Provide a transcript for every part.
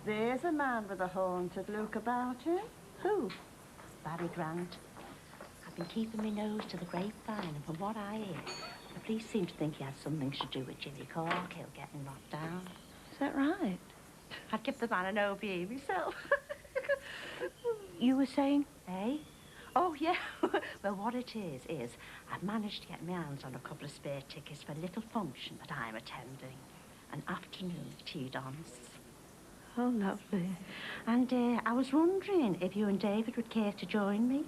There's a man with a haunted look about him. Who? Barry Grant. I've been keeping my nose to the grapevine, and from what I hear, the police seem to think he has something to do with Jimmy Corkill getting knocked down. Is that right? I'd give the man an OBE myself. You were saying? Eh? Oh, yeah. Well, what it is I've managed to get my hands on a couple of spare tickets for a little function that I'm attending. An afternoon tea dance. Oh, lovely. And I was wondering if you and David would care to join me.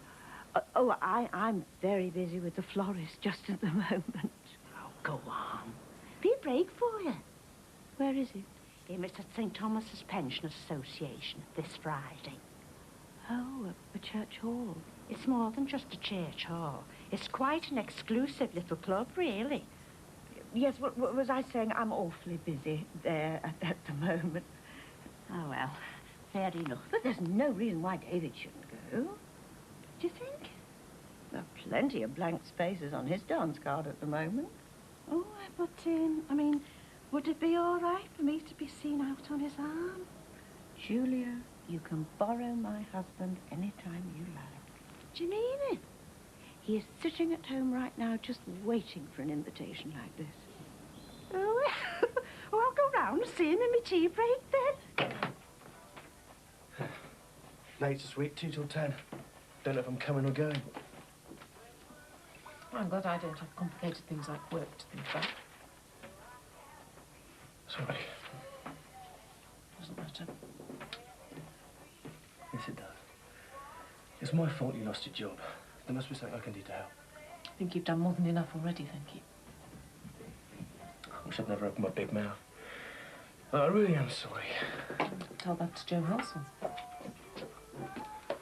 I'm very busy with the florist just at the moment. Oh, go on. Be a break for you. Where is it? It's at St. Thomas's Pensioners Association this Friday. Oh, a church hall. It's more than just a church hall. It's quite an exclusive little club, really. Yes, what was I saying? I'm awfully busy there at the moment. Oh, well, fair enough. But there's no reason why David shouldn't go. Do you think? There are plenty of blank spaces on his dance card at the moment. Oh, but, I mean, would it be all right for me to be seen out on his arm? Julia, you can borrow my husband anytime you like. Do you mean it? He is sitting at home right now just waiting for an invitation like this. Oh, well, I'll go round and see him in my tea break then. Late's this week, 2 till 10. Don't know if I'm coming or going. I'm glad I don't have complicated things like work to think about. Sorry. Doesn't matter. Yes, it does. It's my fault you lost your job. There must be something I can do to help. I think you've done more than enough already, thank you. I wish I'd never opened my big mouth. I really am sorry. Tell that to Joe Wilson.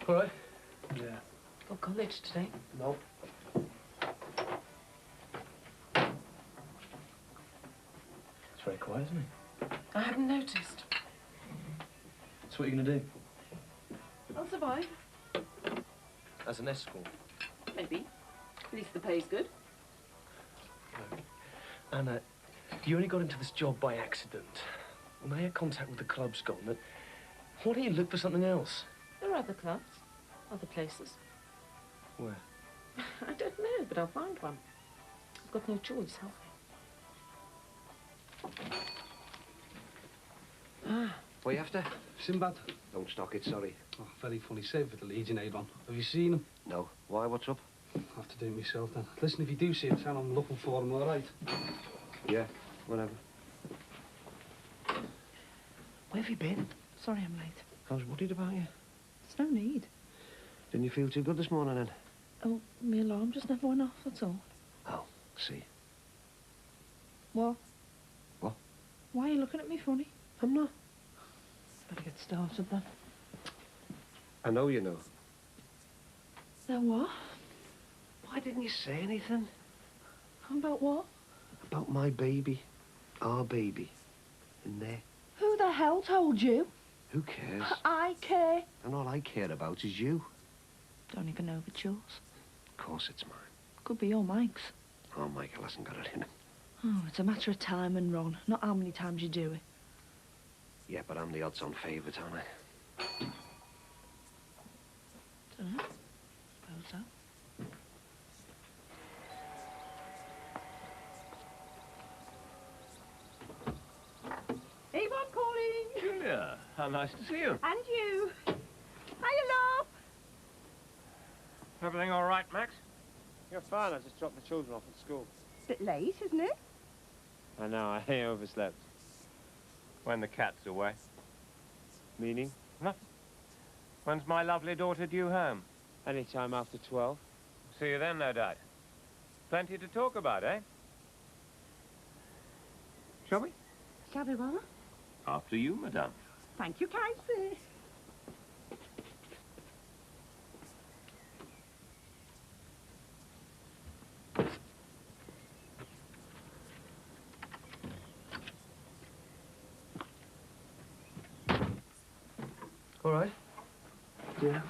All right? Yeah. Got college today? No. It's very quiet, isn't it? I haven't noticed. So what are you going to do? I'll survive. As an escort? Maybe. At least the pay's good. Look, Anna, you only got into this job by accident. Now your contact with the club's gone. Why don't you look for something else? There are other clubs, other places. Where? I don't know, but I'll find one. I've got no choice, have I? Ah. What are you after? Sinbad. Don't stock it, sorry. Oh, very funny save with the Legion Aid on. Have you seen him? No. Why? What's up? I'll have to do it myself then. Listen, if you do see him, tell him I'm looking for him, all right? Yeah, whatever. Where have you been? Sorry I'm late. I was worried about you. There's no need. Didn't you feel too good this morning then? Oh, my alarm just never went off, that's all. Oh, see. What? What? Why are you looking at me funny? I'm not. Better get started then. I know you know. Now what? Why didn't you say anything? About what? About my baby. Our baby. In there. Who the hell told you? Who cares? I care. And all I care about is you. Don't even know if it's yours. Of course it's mine. Could be your Mike's. Oh, Michael hasn't got it in him. Oh, it's a matter of time and Ron, not how many times you do it. Yeah, but I'm the odds-on favourite, aren't I? Dunno. Suppose so. Avon calling. Julia, how nice to see you. And you. Hiya, love. Everything all right, Max? You're fine. I just dropped the children off at school. Bit late, isn't it? I know. I overslept. When the cat's away. Meaning? Nothing. When's my lovely daughter due home? Any time after 12. See you then, no doubt. Plenty to talk about, eh? Shall we? Shall we, Mama? After you, madame. Thank you kindly. All right. Yeah.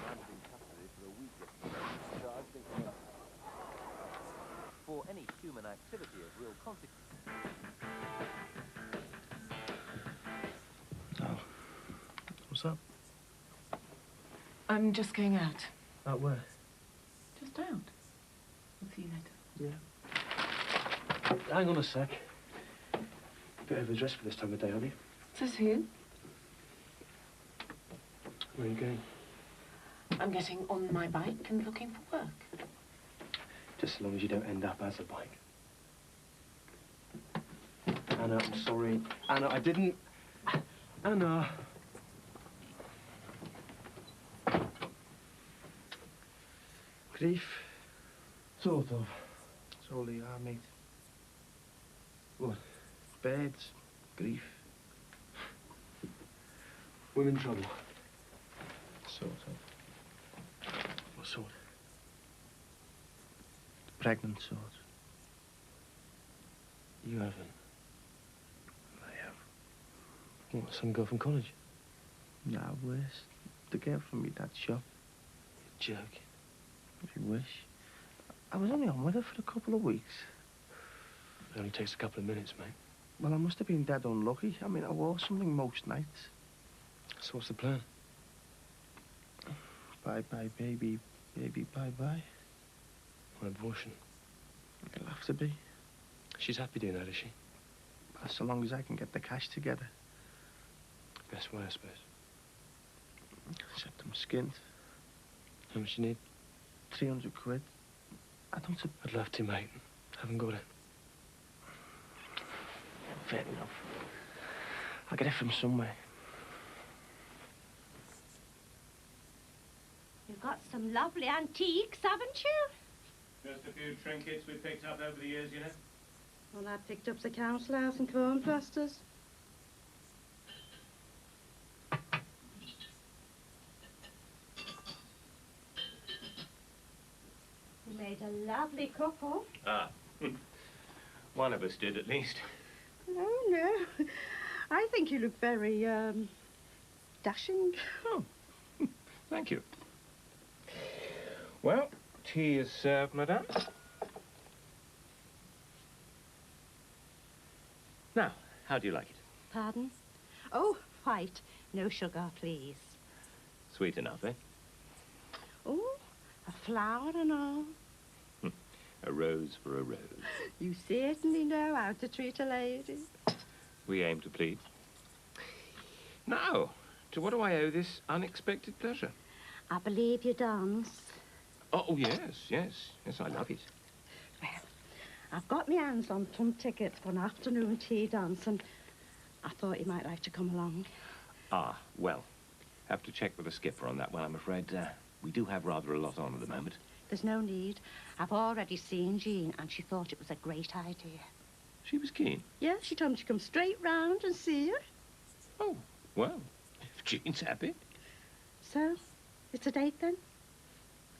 For any human activity of real consequence. Oh. I'm just going out. Out where? Just out. I'll see you later. Yeah. Hang on a sec. Bit overdressed for this time of day, aren't you? Says who? Where are you going? I'm getting on my bike and looking for work. Just as long as you don't end up as a bike. Anna, I'm sorry. Anna, I didn't... Anna. Grief. Sort of. That's all they are, mate. What? Birds. Grief. We're in trouble. Sort of. What sort? Pregnant sort. You haven't. I have. What, some girl from college? Nah, worse. The girl from me dad's shop. You're joking. If you wish. I was only on with her for a couple of weeks. It only takes a couple of minutes, mate. Well, I must have been dead unlucky. I mean, I wore something most nights. So what's the plan? Bye-bye, baby. Baby, bye-bye. An abortion. It'll have to be. She's happy doing that, is she? So long as I can get the cash together. Best way, I suppose. Except I'm skint. How much you need? 300 quid. I don't... I'd love to, mate. Haven't got it. Fair enough. I'll get it from somewhere. You've got some lovely antiques, haven't you? Just a few trinkets we picked up over the years, you know. Well, I picked up the council house and corn plasters. You made a lovely couple. Ah. One of us did, at least. Oh, no. I think you look very, dashing. Oh. Thank you. Well, tea is served, madame. Now, how do you like it? Pardon? Oh, white. No sugar, please. Sweet enough, eh? Oh, a flower and all. A rose for a rose. You certainly know how to treat a lady. We aim to please. Now, to what do I owe this unexpected pleasure? I believe you dance. Oh, yes, yes. Yes, I love it. Well, I've got my hands on some tickets for an afternoon tea dance, and I thought you might like to come along. Ah, well, have to check with the skipper on that one, I'm afraid. We do have rather a lot on at the moment. There's no need. I've already seen Jean, and she thought it was a great idea. She was keen. Yeah, she told me to come straight round and see her. Oh, well, if Jean's happy. So, it's a date then?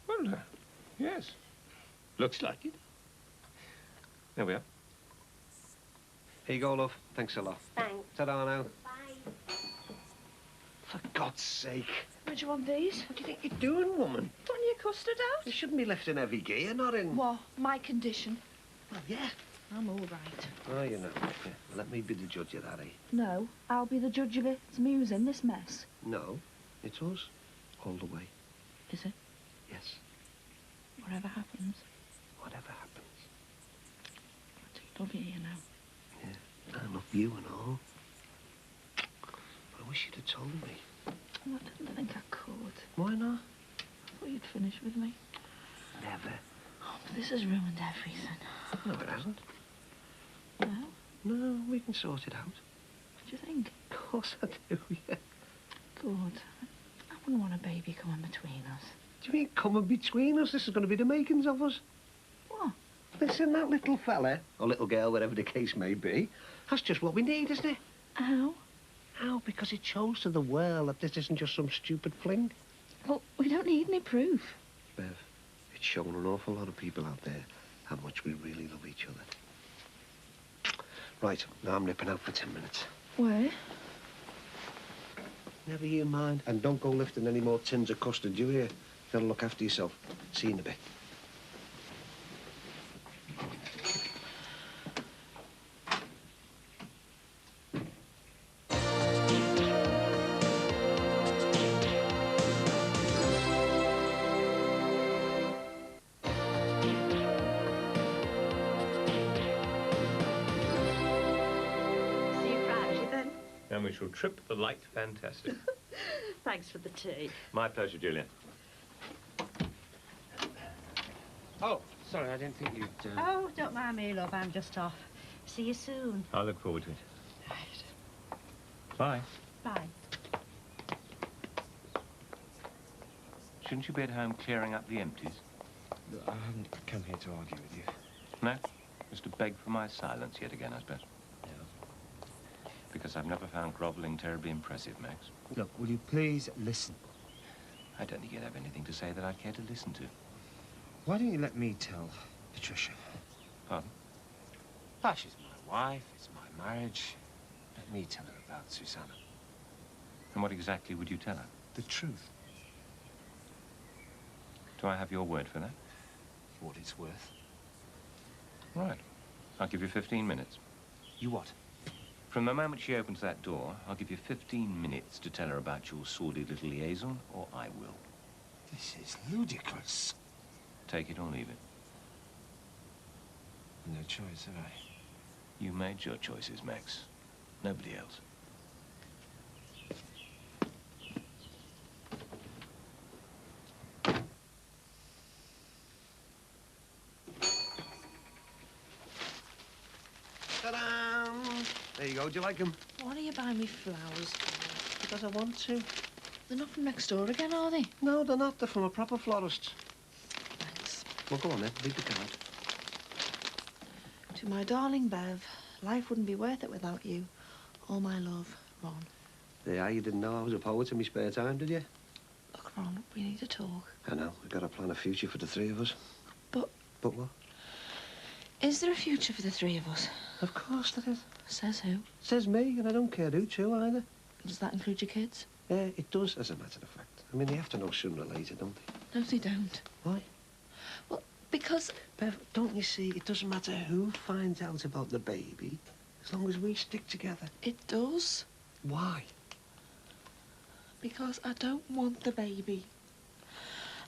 Well, yes. Looks like it. There we are. Here you go, love. Thanks a lot. Thanks. Ta-da now. Bye. For God's sake. Where do you want these? What do you think you're doing, woman? Putting your custard out? You shouldn't be lifting heavy gear, not in... What? My condition? Well, yeah. I'm all right. Oh, you know. Yeah. Let me be the judge of that, eh? No, I'll be the judge of it. It's me who's in this mess. No, it's us. All the way. Is it? Yes. Whatever happens. Whatever happens. I do love you, you know. Yeah. I love you and all. But I wish you'd have told me. Well, I didn't think I could. Why not? I thought you'd finish with me. Never. Oh, but this has ruined everything. No, it hasn't. Well, No, we can sort it out. what do you think? Of course I do, yeah. Good. I wouldn't want a baby coming between us. Do you mean coming between us? This is going to be the makings of us. What? Listen, that little fella, or little girl, whatever the case may be, that's just what we need, isn't it? How? How? Because it shows to the world that this isn't just some stupid fling. Well, we don't need any proof. Bev, it's shown an awful lot of people out there how much we really love each other. Right, now I'm nipping out for 10 minutes. Where? Never you mind. And don't go lifting any more tins of custard, do you hear? You gotta look after yourself. See you in a bit. we shall trip the light fantastic. Thanks for the tea. My pleasure, Julia. Oh, sorry, I didn't think you'd... Oh, don't mind me, love. I'm just off. See you soon. I'll look forward to it. Right. Bye. Bye. Shouldn't you be at home clearing up the empties? I haven't come here to argue with you. No? Just to beg for my silence yet again, I suppose. Yeah. Because I've never found grovelling terribly impressive, Max. Look, will you please listen? I don't think you'd have anything to say that I'd care to listen to. Why don't you let me tell Patricia? Pardon? Ah, she's my wife, it's my marriage. Let me tell her about Susanna. And what exactly would you tell her? The truth. Do I have your word for that? For what it's worth. Right. I'll give you 15 minutes. You what? From the moment she opens that door, I'll give you 15 minutes to tell her about your sordid little liaison, or I will. This is ludicrous. Take it or leave it. No choice, have I? You made your choices, Max. Nobody else. Ta-da! There you go. Do you like them? Why do you buy me flowers? Because I want to. They're not from next door again, are they? No, they're not. They're from a proper florist. Thanks. Well, go on then. Read the card. To my darling Bev, life wouldn't be worth it without you. All my love, Ron. Yeah, you didn't know I was a poet in my spare time, did you? Look, Ron, we need to talk. I know. We've got to plan a future for the three of us. But But what? is there a future for the three of us? Of course there is. Says who? Says me, and I don't care who to either. Does that include your kids? Yeah, it does, as a matter of fact. I mean, they have to know sooner or later, don't they? No, they don't. Why? Well, because... Bev, don't you see, it doesn't matter who finds out about the baby, as long as we stick together. It does. Why? Because I don't want the baby.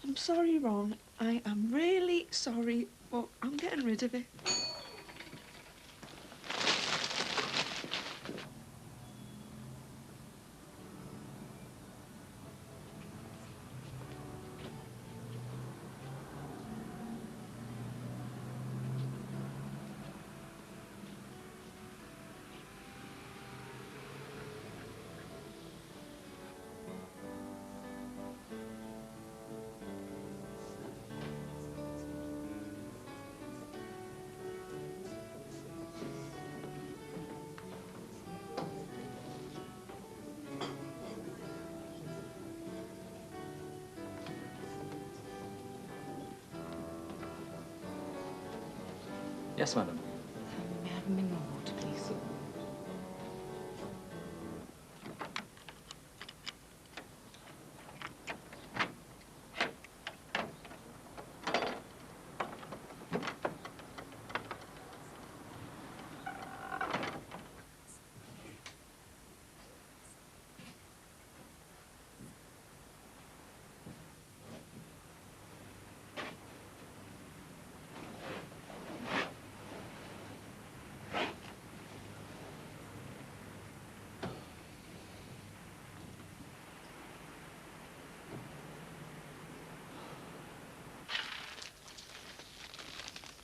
I'm sorry, Ron. I am really sorry, but I'm getting rid of it. Yes, madam. May I have a mineral water, please?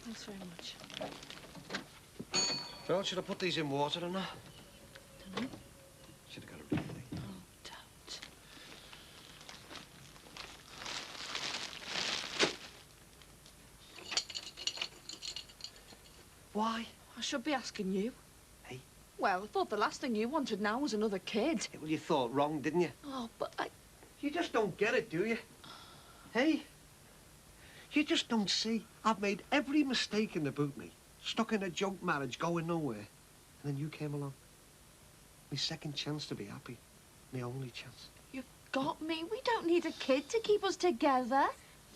Thanks very much. Well, should I put these in water or not? Dunno. Should have got a refill. Oh, don't. Why? I should be asking you. Hey? Well, I thought the last thing you wanted now was another kid. Well, you thought wrong, didn't you? Oh, but I... You just don't get it, do you? Hey? You just don't see. I've made every mistake in the boot, me. Stuck in a junk marriage, going nowhere. And then you came along. My second chance to be happy. My only chance. You've got me. We don't need a kid to keep us together.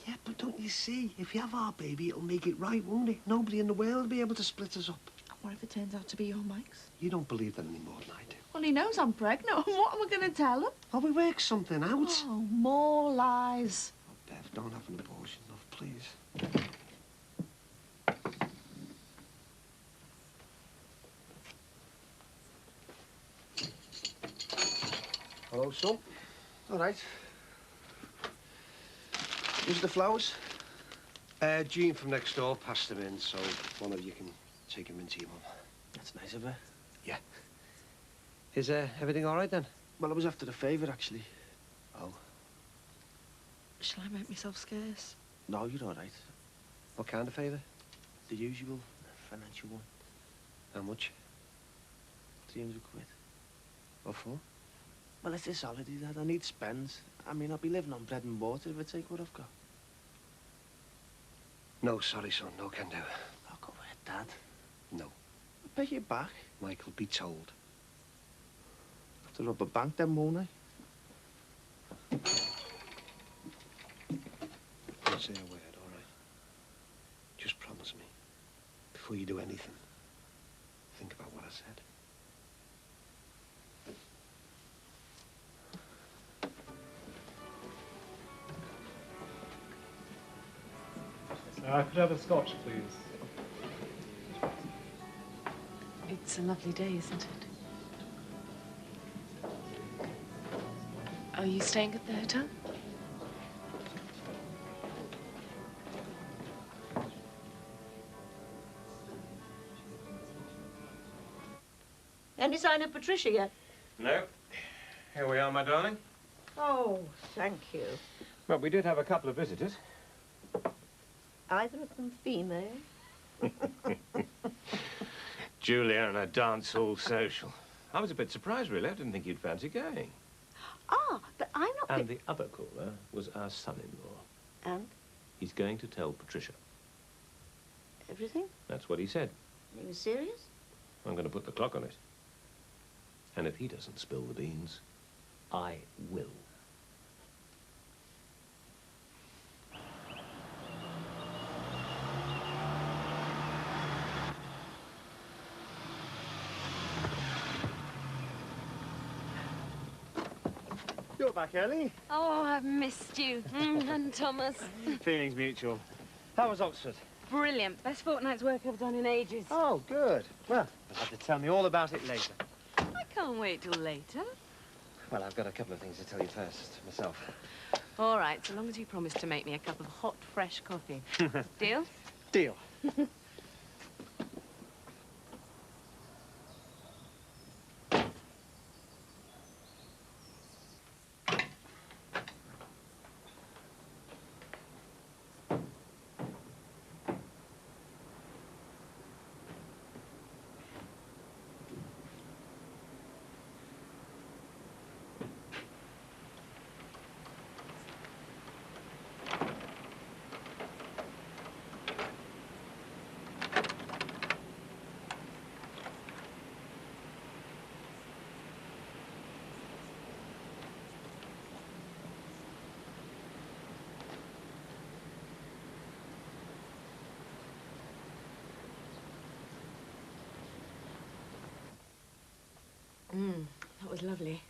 Yeah, but don't you see? If you have our baby, it'll make it right, won't it? Nobody in the world will be able to split us up. And what if it turns out to be your Mike's? You don't believe that any more than I do. Well, he knows I'm pregnant. What am I going to tell him? Well, we work something out. Oh, more lies. Oh, Bev, don't have an abortion, love, please. Hello, son. All right. Who's the flowers? Jean from next door passed them in, so one of you can take them into your mum. That's nice of her. Yeah. Is everything all right then? Well, I was after a favour, actually. Oh. Shall I make myself scarce? No, you're all right. What kind of favour? The usual financial one. How much? 300 quid. What for? Well, it's this holiday, Dad. I need spends. I mean, I'll be living on bread and water if I take what I've got. No, sorry, son. No can do. I'll go ahead, Dad. No. I'll pay you back. Michael, be told. Have to rob a bank then, won't I? Don't say a word, all right? Just promise me, before you do anything, think about what I said. I could have a scotch, please. It's a lovely day, isn't it? Are you staying at the hotel? Any sign of Patricia yet? No. Here we are, my darling. Oh, thank you. Well, we did have a couple of visitors. Either of them female? Julia and a dance hall social. I was a bit surprised, really. I didn't think you'd fancy going. Ah, but I'm not... And the other caller was our son-in-law. And? He's going to tell Patricia. Everything? That's what he said. Are you serious? I'm going to put the clock on it. And if he doesn't spill the beans, I will. You're back early. Oh, I've missed you. And Thomas. Feelings mutual. How was Oxford? Brilliant. Best fortnight's work I've done in ages. Oh, good. Well, you'll have to tell me all about it later. I can't wait till later. Well, I've got a couple of things to tell you first, myself. All right, so long as you promise to make me a cup of hot, fresh coffee. Deal? Deal. That was lovely.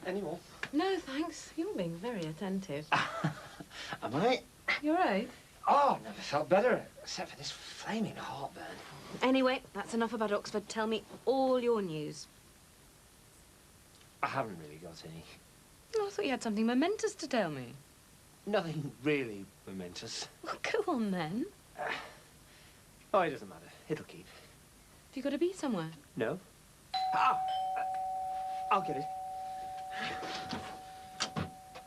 Any more? No, thanks. You're being very attentive. Am I? You're right. Oh, never felt better, except for this flaming heartburn. Anyway, that's enough about Oxford. Tell me all your news. I haven't really got any. Oh, I thought you had something momentous to tell me. Nothing really momentous. Well, go on then. Oh, it doesn't matter. It'll keep. Have you got to be somewhere? No. Ah! I'll get it.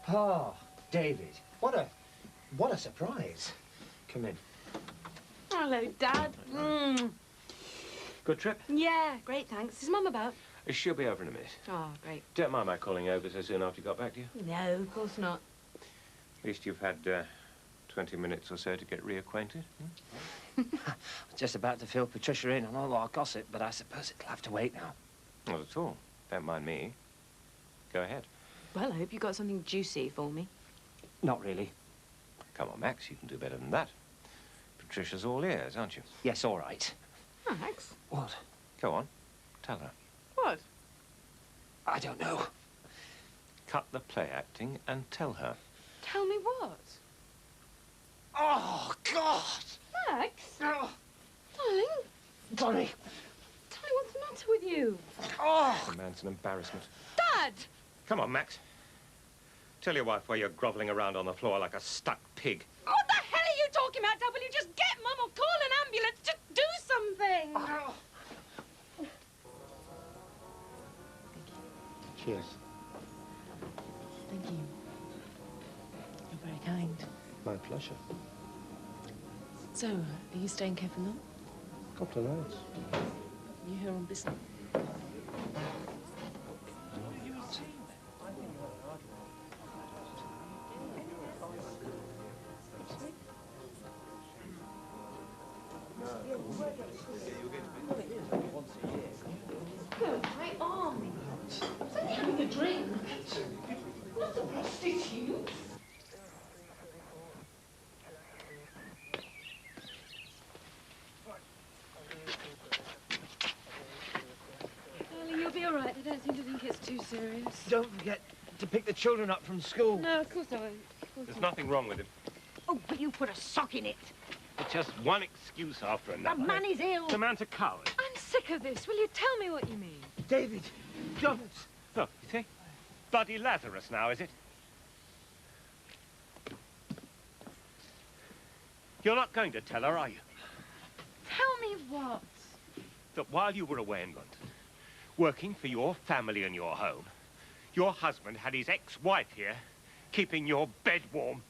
Oh, David. What a surprise. Come in. Hello, Dad. Good trip? Yeah, great, thanks. Is Mum about? She'll be over in a minute. Oh, great. Don't mind my calling over so soon after you got back, do you? No, of course not. At least you've had 20 minutes or so to get reacquainted. Just about to fill Patricia in on all our gossip, but I suppose it'll have to wait now. Not at all. Don't mind me. Go ahead. Well, I hope you got something juicy for me. Not really. Come on, Max, you can do better than that. Patricia's all ears, aren't you? Yes, all right. Max? What? Go on. Tell her. What? I don't know. Cut the play acting and tell her. Tell me what? Oh, God! Max? Oh, Darling? Bonnie! Tell me what's the matter with you? Oh! The man's an embarrassment. Dad! Come on, Max. Tell your wife why you're grovelling around on the floor like a stuck pig. What the hell are you talking about, Dad? Will you just get Mum or call an ambulance? Just do something. Oh. Cheers. Thank you. You're very kind. My pleasure. So, are you staying here for long? Couple of nights. You here on business? My arm. I'm only having a drink. Not a prostitute. Darling, you'll be all right. I don't seem to think it's too serious. Don't forget to pick the children up from school. No, of course I won't. There's nothing wrong with him. Oh, but you put a sock in it. It's just one excuse after The another. man is ill. The man's a coward. I'm sick of this. Will you tell me what you mean? David, don't. Look, you see? Bloody Lazarus now, is it? You're not going to tell her, are you? Tell me what? That while you were away in London, working for your family and your home, your husband had his ex-wife here, keeping your bed warm.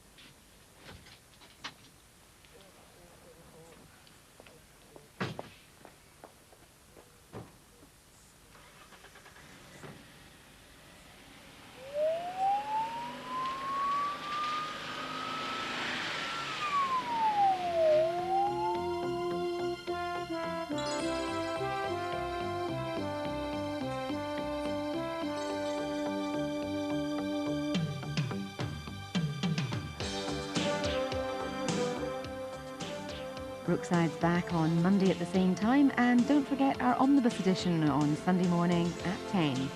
Brookside's back on Monday at the same time, and don't forget our omnibus edition on Sunday morning at 10.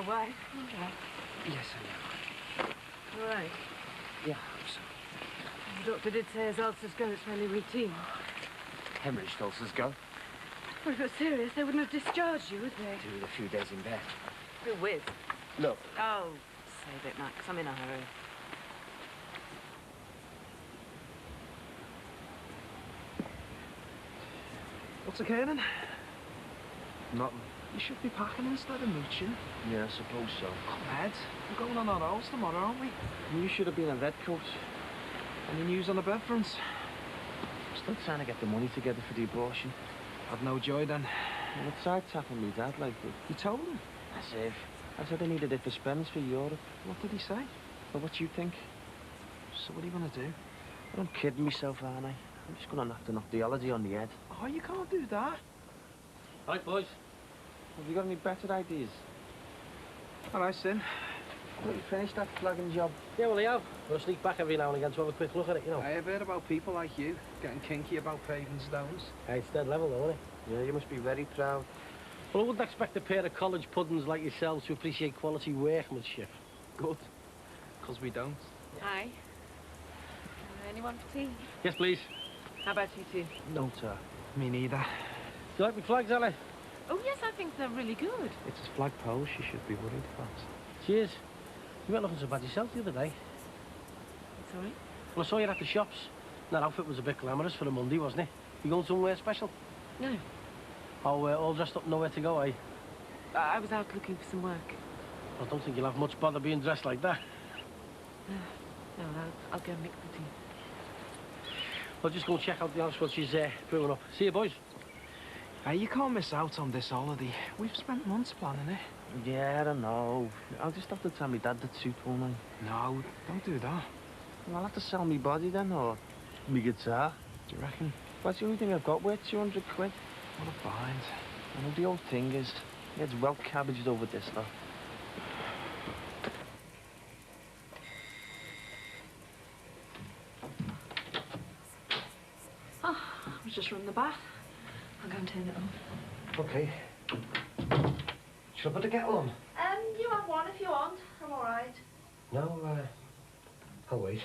Why? Yes, I am. All right. Yeah, I hope so. The doctor did say his ulcers go. It's fairly routine. Hemorrhaged ulcers go. Well, if it was serious, they wouldn't have discharged you, would they? Do with a few days in bed. Who with? No. Oh, save it, Max. I'm in a hurry. What's occurring? Nothing. You should be packing instead of mooching. Yeah, I suppose so. Come, Ed. We're going on our rolls tomorrow, aren't we? You should have been in red coat. Any news on the bed fronts? Still trying to get the money together for the abortion. I've no joy then. Well, it's side tapping me dad like that. You told him? I said I needed it for spends for Europe. What did he say? Well, what do you think? So what are you going to do? I'm kidding myself, aren't I? I'm just going to knock the theology on the head. Oh, you can't do that. Right, boys. Have you got any better ideas? All right, Sin. Well, you finished that flagging job? Yeah, well, I have. I'll sneak back every now and again to have a quick look at it, you know. I have heard about people like you getting kinky about paving stones. Hey, it's dead level, though, isn't it? Yeah, you must be very proud. Well, I wouldn't expect a pair of college puddings like yourselves to appreciate quality workmanship. Good. Because we don't. Hi. Anyone for tea? Yes, please. How about you two? No, sir. Me neither. You like my flags, Ellie? Oh, yes, I think they're really good. It's a flag pole. She should be worried about. Cheers. You weren't looking so bad yourself the other day. Sorry? Well, I saw you at the shops. That outfit was a bit glamorous for a Monday, wasn't it? You going somewhere special? No. Oh, all dressed up, nowhere to go, eh? I was out looking for some work. I don't think you'll have much bother being dressed like that. No, I'll go and make the tea. I'll just go and check out the house while she's brewing up. See you, boys. Hey, you can't miss out on this holiday. We've spent months planning it. Yeah, I don't know. I'll just have to tell me dad that suit, won't I? No, don't do that. Well, I'll have to sell me body then, or me guitar. Do you reckon? That's the only thing I've got worth 200 quid. What a find. And the old thing is, it's well cabbaged over this lot. Oh, I was just running the bath. I'll go and turn it on. OK. Shall I put the kettle on? You have one if you want. I'm all right. No, I'll wait.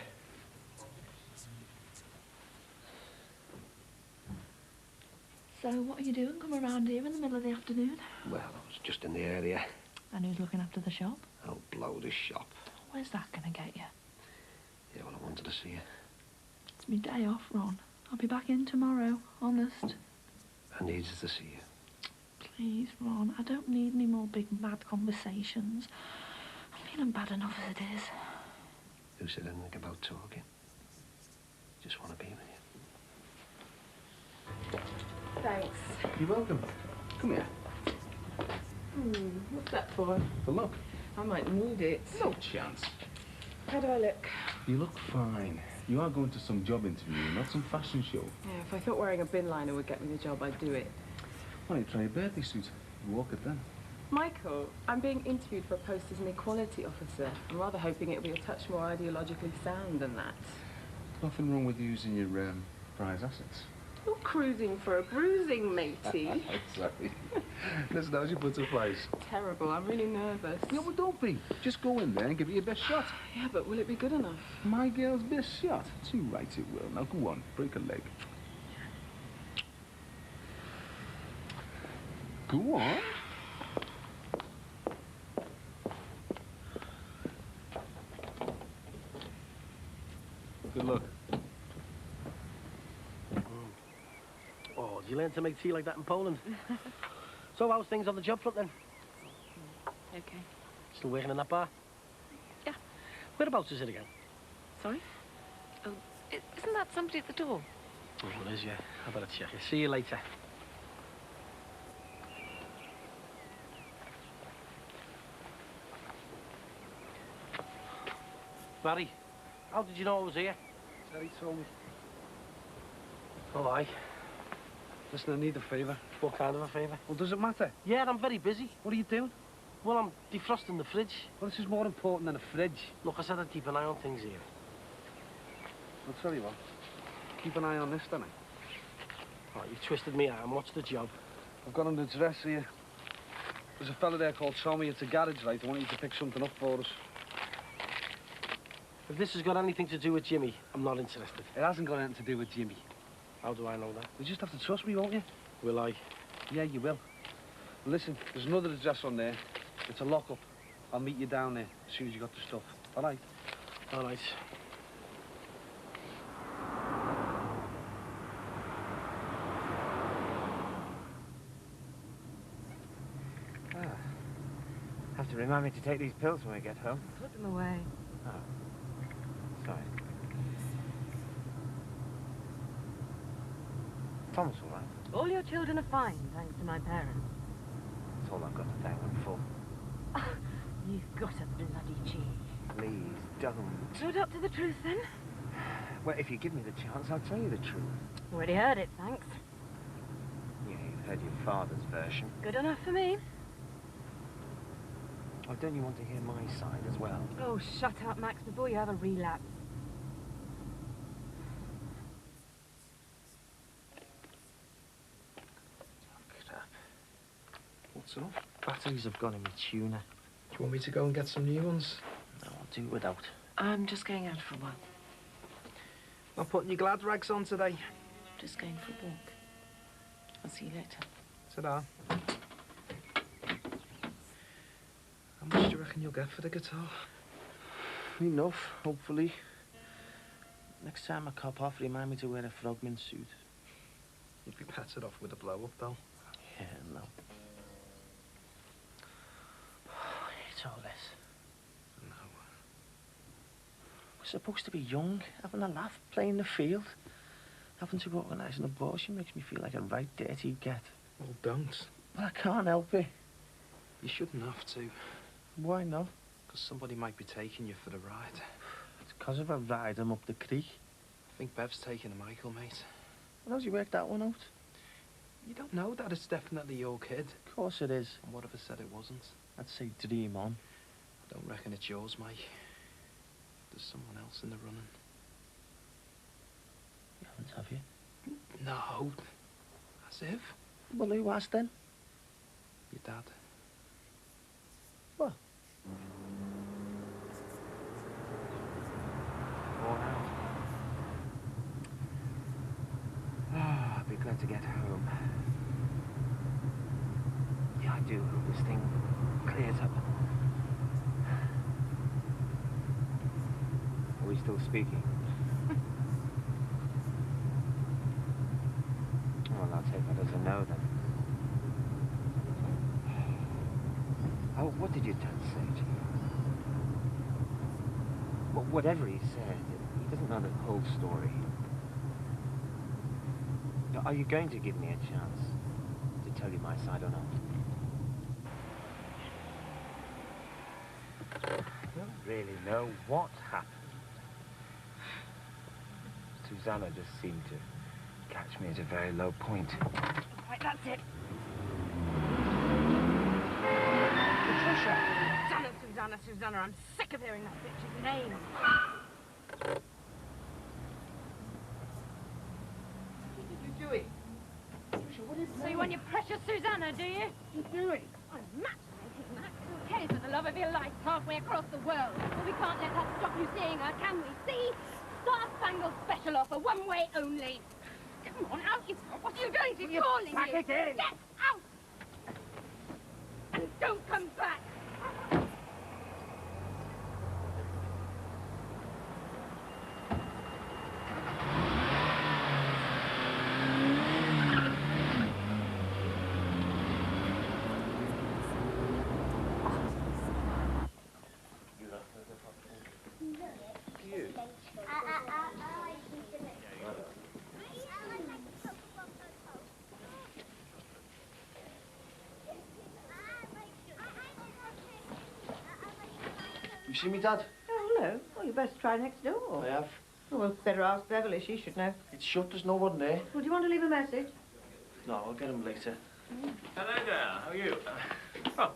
So, what are you doing coming around here in the middle of the afternoon? Well, I was just in the area. And who's looking after the shop? I'll blow the shop. Where's that going to get you? Yeah, well, I wanted to see you. It's my day off, Ron. I'll be back in tomorrow, honest. I needed to see you. Please, Ron, I don't need any more big, mad conversations. I'm feeling bad enough as it is. Who said anything about talking? Just want to be with you. Thanks. You're welcome. Come here. What's that for? For look. I might need it. No chance. How do I look? You look fine. You are going to some job interview, not some fashion show. Yeah, if I thought wearing a bin liner would get me the job, I'd do it. Why don't you try your birthday suit? Walk it then. Michael, I'm being interviewed for a post as an equality officer. I'm rather hoping it'll be a touch more ideologically sound than that. Nothing wrong with using your prize assets. You're cruising for a bruising, matey. Exactly. Listen, how's your butterflies? Terrible. I'm really nervous. Yeah, well, don't be. Just go in there and give it your best shot. Yeah, but will it be good enough? My girl's best shot. Too right it will. Now go on, break a leg. Go on. Good luck. Oh, did you learn to make tea like that in Poland? So how's things on the job front then? Okay. Still working in that bar? Yeah. Whereabouts is it again? Sorry? Oh, isn't that somebody at the door? Oh, it is, yeah. I better check it. See you later. Barry, how did you know I was here? Terry told me. Oh, aye. Listen, I need a favour. What kind of a favour? Well, does it matter? Yeah, I'm very busy. What are you doing? Well, I'm defrosting the fridge. Well, this is more important than a fridge. Look, I said I'd keep an eye on things here. I'll tell you what. Keep an eye on this, don't I? Oh, you've twisted me arm. What's the job? I've got an address here. There's a fella there called Tommy. It's a garage, right? I want you to pick something up for us. If this has got anything to do with Jimmy, I'm not interested. It hasn't got anything to do with Jimmy. How do I know that? You just have to trust me, won't you? Will I? Yeah, you will. Listen, there's another address on there. It's a lock-up. I'll meet you down there as soon as you got the stuff. All right? All right. Have to remind me to take these pills when we get home. Put them away. Oh. Sorry. Thomas all right? All your children are fine, thanks to my parents. That's all I've got to thank them for. You've got a bloody cheek. Please, don't. Stood up to the truth, then? Well, if you give me the chance, I'll tell you the truth. Already heard it, thanks. Yeah, you've heard your father's version. Good enough for me. Oh, don't you want to hear my side as well? Oh, shut up, Max, before you have a relapse. Crap. What's up? Batteries have gone in my tuner. Do you want me to go and get some new ones? No, I'll do it without. I'm just going out for a while. Not putting your glad rags on today. Just going for a walk. I'll see you later. Ta-da. How much do you reckon you'll get for the guitar? Enough, hopefully. Next time I cop off, remind me to wear a frogman suit. You'd be better off with a blow-up, though. Yeah, no. It's all this. No. We're supposed to be young, having a laugh, playing the field. Having to organise an abortion makes me feel like a right dirty gat. Well, don't. But I can't help it. You shouldn't have to. Why not? Because somebody might be taking you for the ride. It's because of a ride I'm up the creek. I think Bev's taking a Michael, mate. Well, how's you work that one out? You don't know that it's definitely your kid. Of course it is. And whatever said it wasn't? I'd say dream on. I don't reckon it's yours, mate. There's someone else in the running. You haven't, have you? No. As if. Well, who was then? Your dad. What? I'll be glad to get home. Yeah, I do hope this thing clears up. Are we still speaking? Well, I'll take that as a no, then. Oh, what did your dad say to you? Well, whatever he said, he doesn't know the whole story. Are you going to give me a chance to tell you my side or not? I don't really know what happened. Susanna just seemed to catch me at a very low point. Right, that's it. Patricia! Susanna, I'm sick of hearing that bitch's name. You do it. Patricia, what is So you want your precious Susanna, do you? you doing? I'm matchmaking, Max. Who cares for the love of your life halfway across the world? But we can't let that stop you seeing her, can we? See? Star-Spangled special offer, one way only. Come on, out you... What are you doing? She's calling pack you. it in. Get out! And don't come back. You see me, Dad? Oh, hello. Well, you best try next door. I have. Oh, well, better ask Beverly. She should know. It's shut, there's no one there. Well, do you want to leave a message? No, I'll get him later. Hello there, how are you? Oh,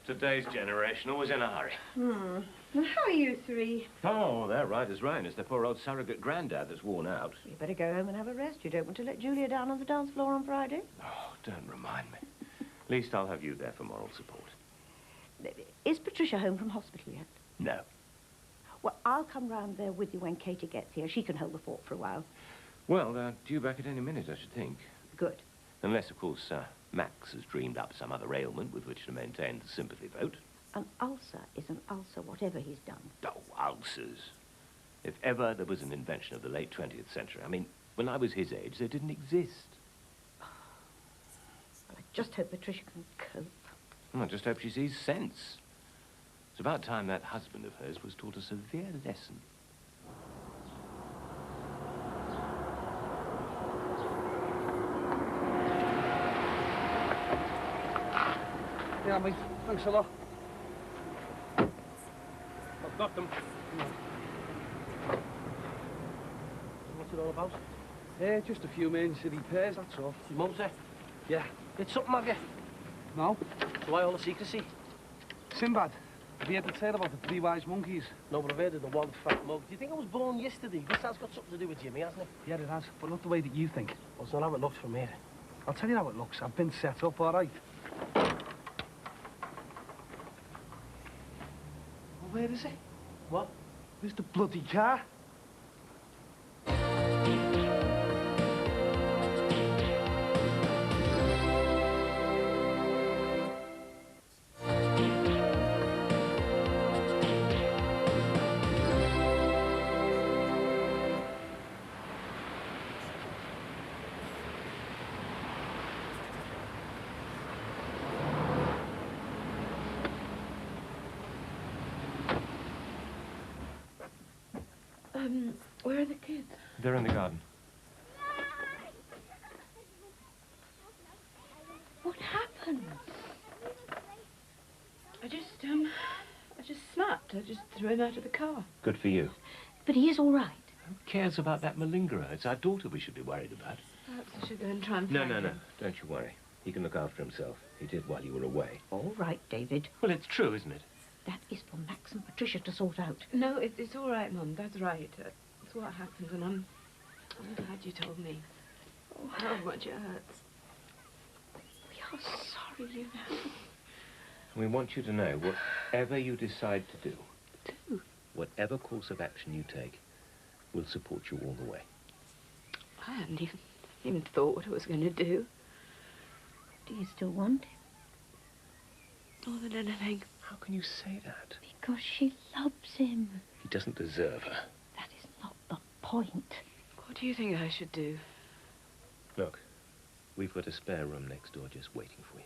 today's generation, always in a hurry. Well, how are you three? Oh, they're right as rain. It's their poor old surrogate granddad that's worn out. You better go home and have a rest. You don't want to let Julia down on the dance floor on Friday. Oh, don't remind me. At least I'll have you there for moral support. Is Patricia home from hospital yet? No. Well, I'll come round there with you when Katie gets here. She can hold the fort for a while. Well, they're due back at any minute, I should think. Good. Unless, of course, Max has dreamed up some other ailment with which to maintain the sympathy vote. An ulcer is an ulcer, whatever he's done. Oh, ulcers. If ever there was an invention of the late 20th century, I mean, when I was his age, they didn't exist. Well, I just hope Patricia can cope. Well, I just hope she sees sense. It's about time that husband of hers was taught a severe lesson. Yeah, mate. Thanks a lot. I've got them. What's it all about? Just a few emergency repairs, that's all. Your mum's there? Yeah. Did something, have you? No? So why all the secrecy? Sinbad, have you heard the tale about the three wise monkeys? No, but I've heard of the one fat mug. Do you think I was born yesterday? This has got something to do with Jimmy, hasn't it? Yeah, it has, but not the way that you think. Well, it's not how it looks from here. I'll tell you how it looks. I've been set up, all right. Well, where is it? What? Where's the bloody car? Where are the kids? They're in the garden. What happened? I just snapped. I just threw him out of the car. Good for you. But he is all right. Who cares about that malingerer? It's our daughter we should be worried about. Perhaps I should go and try and No, find no, no. him. Don't you worry. He can look after himself. He did while you were away. All right, David. Well, it's true, isn't it? That is for Max and Patricia to sort out. No, it's all right, Mum. That's right. That's what happened, and I'm glad you told me. Oh, how much it hurts. We are sorry, you know. We want you to know, whatever you decide to do, whatever course of action you take, we'll support you all the way. I hadn't even thought what I was going to do. Do you still want him? More than anything. How can you say that? Because she loves him. He doesn't deserve her. That is not the point. What do you think I should do? Look, we've got a spare room next door just waiting for you.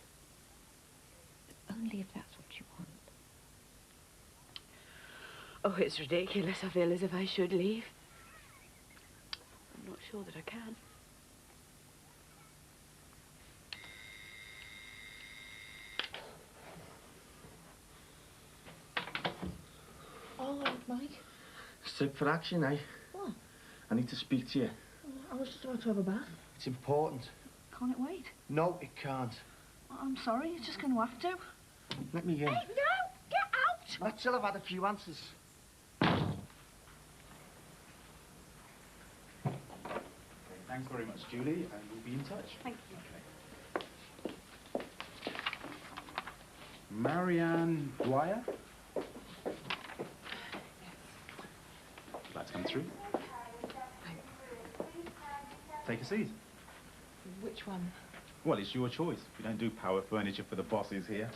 Only if that's what you want. Oh, it's ridiculous. I feel as if I should leave. I'm not sure that I can. All right, Mike. Stick for action, eh? What? I need to speak to you. I was just about to have a bath. It's important. Can't it wait? No, it can't. I'm sorry, it's just going to have to. Let me in. Hey, no! Get out! Not till I've had a few answers. Thanks very much, Julie, and we'll be in touch. Thank you. Marianne Dwyer? That's come through. Take a seat. Which one? Well, it's your choice. We don't do power furniture for the bosses here.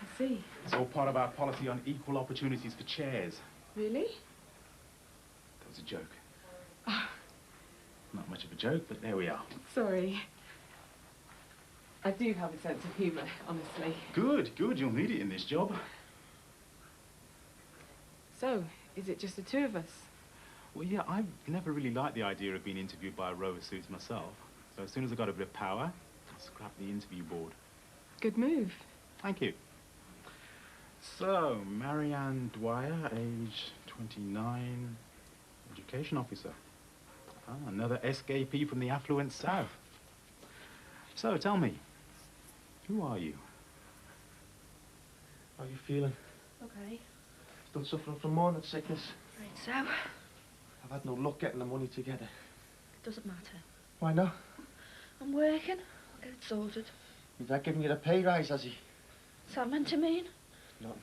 I see. It's all part of our policy on equal opportunities for chairs. Really? That was a joke. Not much of a joke, but there we are. Sorry. I do have a sense of humour, honestly. Good, good. You'll need it in this job. So, is it just the two of us? Well, yeah, I've never really liked the idea of being interviewed by a row of suits myself. So as soon as I got a bit of power, I scrapped the interview board. Good move. Thank you. So, Marianne Dwyer, age 29, education officer. Ah, another escapee from the affluent South. So, tell me, who are you? How you feeling? Okay. Still suffering from morning sickness? Right, so? I've had no luck getting the money together. It doesn't matter. Why not? I'm working. I'll get it sorted. Your dad giving you the pay rise, has he? Is that meant to mean? No.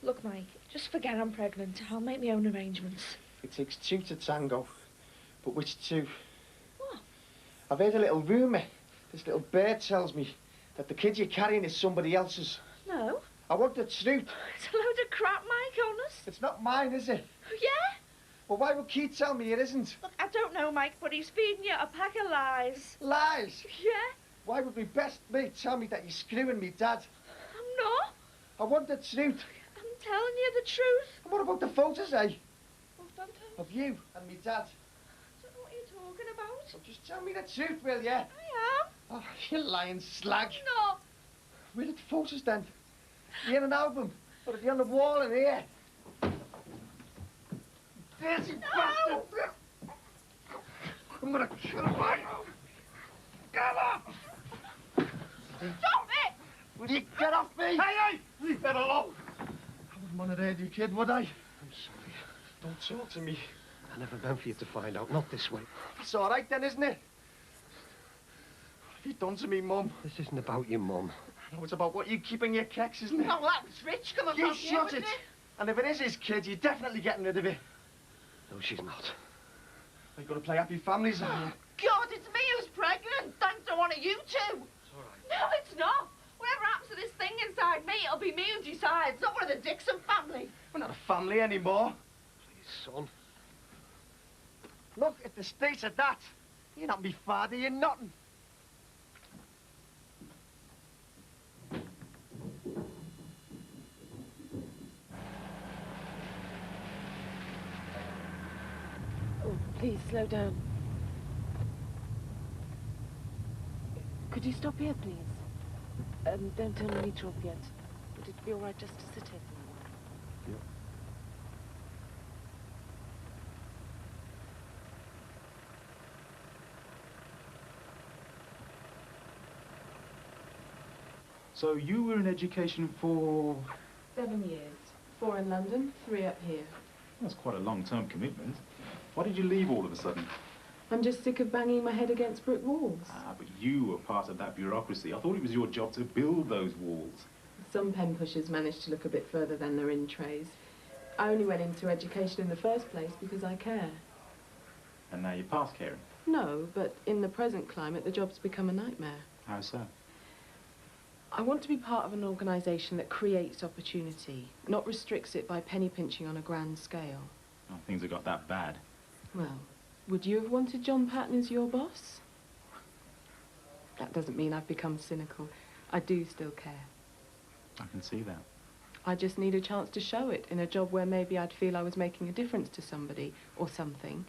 Look, Mike, just forget I'm pregnant. I'll make my own arrangements. It takes two to tango. But which two? What? I've heard a little rumour. This little bird tells me that the kid you're carrying is somebody else's. No. I want the truth. It's a load of crap, Mike, honest. It's not mine, is it? Yeah? Well, why would Keith tell me it isn't? Look, I don't know, Mike, but he's feeding you a pack of lies. Lies? Yeah? Why would my best mate tell me that you're screwing me dad? I'm not. I want the truth. I'm telling you the truth. And what about the photos, eh? Oh, don't tell me. Of you and me dad. I don't know what you're talking about. So just tell me the truth, will ya? I am. Oh, you lying slag. No. Where are the photos then? Are they in an album? Or are they on the wall in here? Dirty bastard! I'm gonna kill him, mate! Get off! Stop it! Will you get off me? Hey, hey! Leave that alone! I wouldn't want to hurt you, kid, would I? I'm sorry. Don't talk to me. I never meant for you to find out. Not this way. It's all right then, isn't it? What have you done to me, Mum? This isn't about your mum. No, it's about what you keep in your kecks, isn't it? No, that was rich coming You from shut isn't it! And if it is his kid, you're definitely getting rid of it. No, she's not. Are you going to play happy families, are you? God, it's me who's pregnant, thanks to one of you two. It's all right. No, it's not. Whatever happens to this thing inside me, it'll be me who decides, not one of the Dixon family. We're not a family anymore. Please, son. Look at the state of that. You're not me father, you're nothing. Please, slow down. Could you stop here, please? Don't turn the meter off yet. Would it be all right just to sit here for a while? Yeah. So you were in education for... 7 years. 4 in London, 3 up here. That's quite a long-term commitment. Why did you leave all of a sudden? I'm just sick of banging my head against brick walls. Ah, but you were part of that bureaucracy. I thought it was your job to build those walls. Some pen pushers manage to look a bit further than their in trays. I only went into education in the first place because I care. And now you're past caring. No, but in the present climate, the job's become a nightmare. How so? I want to be part of an organisation that creates opportunity, not restricts it by penny pinching on a grand scale. Oh, things have got that bad. Well, would you have wanted John Patton as your boss? That doesn't mean I've become cynical. I do still care. I can see that. I just need a chance to show it in a job where maybe I'd feel I was making a difference to somebody or something.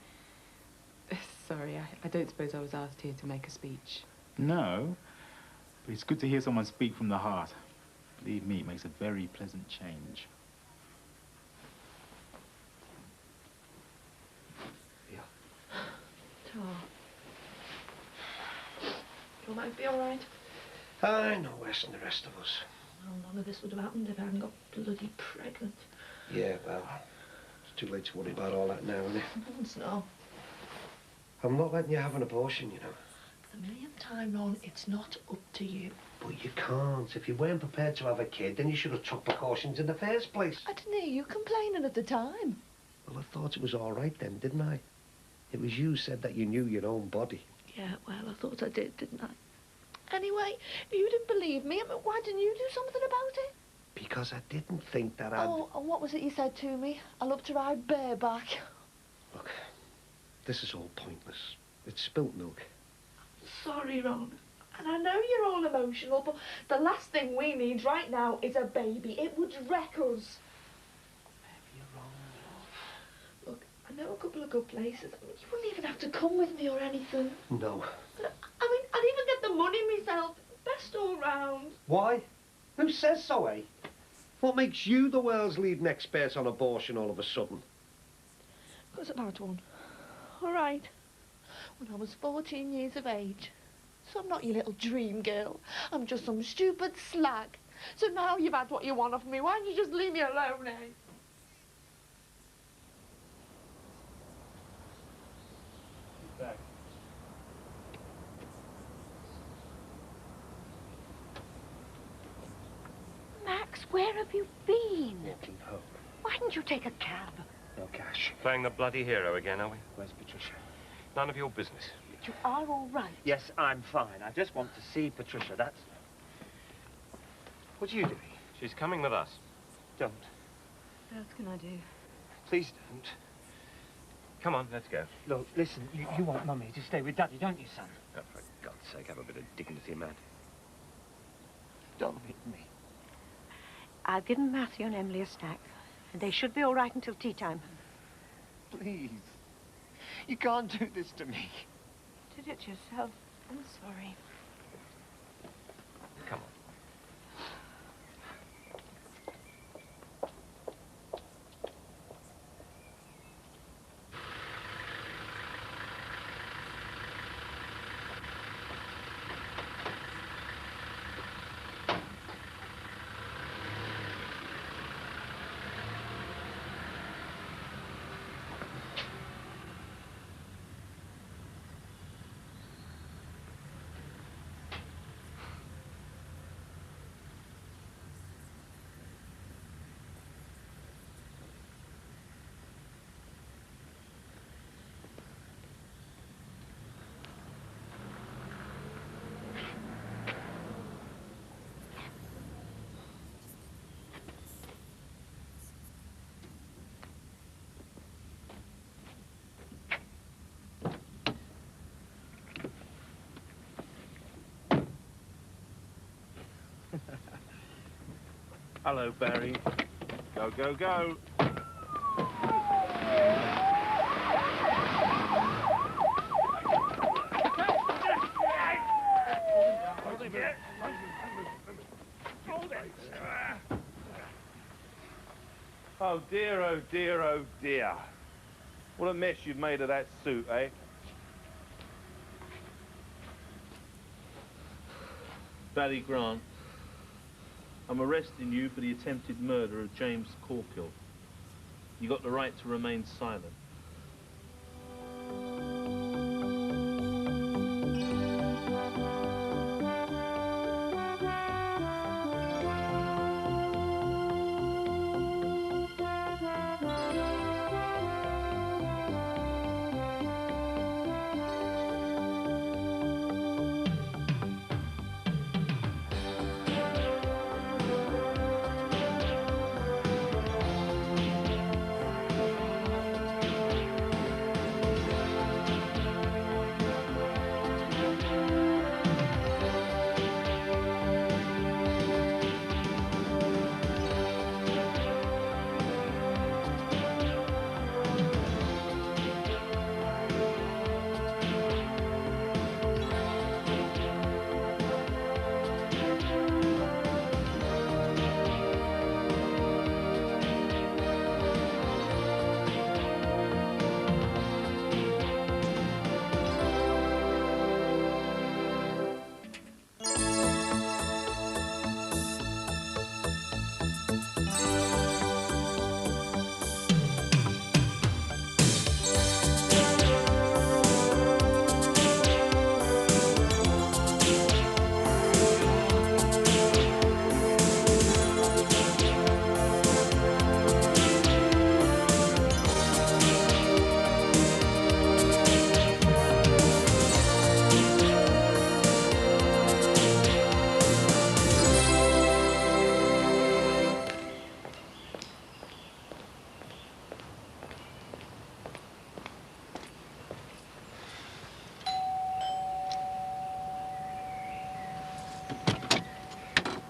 Sorry, I don't suppose I was asked here to make a speech. No, but it's good to hear someone speak from the heart. Believe me, it makes a very pleasant change. Your life be all right? I know worse than the rest of us. Well, none of this would have happened if I hadn't got bloody pregnant. Yeah, well, it's too late to worry about all that now, isn't it? It's not. I'm not letting you have an abortion, you know. For the millionth time, Ron, it's not up to you. But you can't. If you weren't prepared to have a kid, then you should have took precautions in the first place. I didn't hear you complaining at the time. Well, I thought it was all right then, didn't I? It was you said that you knew your own body. Yeah, well, I thought I did, didn't I? Anyway, if you didn't believe me, I mean, why didn't you do something about it? Because I didn't think that I'd... Oh, and what was it you said to me? I love to ride bareback. Look, this is all pointless. It's spilt milk. Sorry, Ron. And I know you're all emotional, but the last thing we need right now is a baby. It would wreck us. Maybe you're wrong, love. Look, I know a couple of good places. I mean, you wouldn't even have to come with me or anything. No. But, I mean, I'd even get the money myself. Best all round. Why? Who says so, eh? What makes you the world's leading expert on abortion all of a sudden? Because I've had one. All right. When I was 14 years of age. So I'm not your little dream girl. I'm just some stupid slag. So now you've had what you want of me. Why don't you just leave me alone, eh? Back. Max, where have you been? Walking home. Why didn't you take a cab? No cash. Playing the bloody hero again, are we? Where's Patricia? None of your business. You are all right. Yes, I'm fine. I just want to see Patricia, that's... What are you doing? She's coming with us. Don't. What else can I do? Please don't. Come on, let's go. Look, listen, you want Mummy to stay with Daddy, don't you, son? Oh, for God's sake, have a bit of dignity, Matt. Don't hit me. I've given Matthew and Emily a snack, and they should be all right until tea time. Please. You can't do this to me. Did it yourself. I'm sorry. Come on. Hello, Barry. Go, go, go. Oh dear, oh dear, oh dear. What a mess you've made of that suit, eh? Barry Grant, I'm arresting you for the attempted murder of James Corkill. You got the right to remain silent.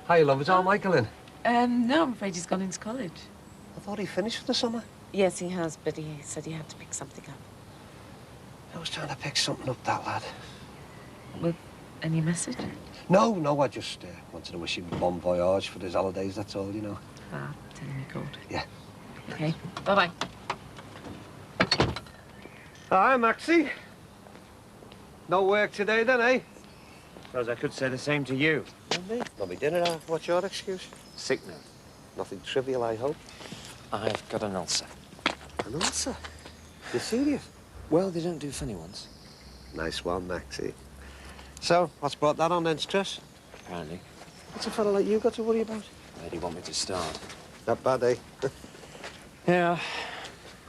Hi, love. Is all Michael in? No, I'm afraid he's gone into college. I thought he finished for the summer. Yes, he has, but he said he had to pick something up. I was trying to pick something up, that lad. Well, any message? No, I just wanted to wish him bon voyage for his holidays, that's all, you know. Ah, tell him you called. Yeah. Okay, bye-bye. Hi, Maxie. No work today, then, eh? Suppose I could say the same to you. Not me dinner, what's your excuse? Sickness. Nothing trivial, I hope. I've got an ulcer. An ulcer? You serious? Well, they don't do funny ones. Nice one, Maxie. So, what's brought that on then, stress? Apparently. What's a fella like you got to worry about? Where do you want me to start? Not bad, eh? Yeah.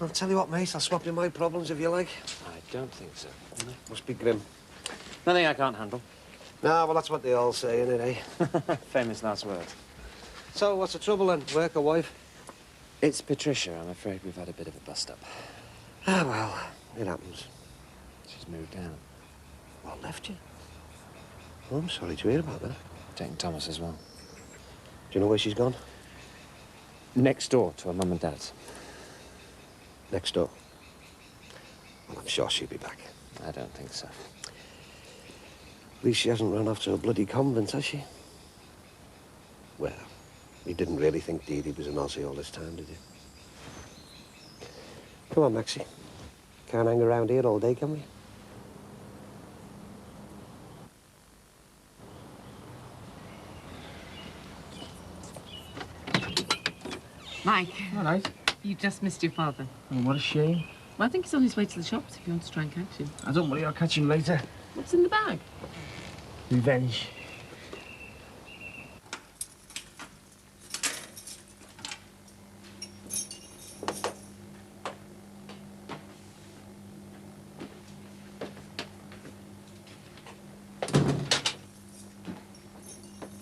I'll tell you what, mate, I'll swap you my problems if you like. I don't think so. Must be grim. Nothing I can't handle. Nah, well, that's what they all say, innit, eh? Famous last words. So, what's the trouble then? Work or wife? It's Patricia. I'm afraid we've had a bit of a bust-up. Ah, well, it happens. She's moved out. Well, left you? Oh, I'm sorry to hear about that. Taking Thomas as well. Do you know where she's gone? Next door to her mum and dad's. Next door? Well, I'm sure she'll be back. I don't think so. At least she hasn't run off to a bloody convent, has she? Well, you didn't really think Dee Dee was an Aussie all this time, did you? Come on, Maxie. Can't hang around here all day, can we? Mike. All right. You just missed your father. Oh, what a shame. Well, I think he's on his way to the shops if you want to try and catch him. I don't worry, I'll catch him later. What's in the bag? Revenge.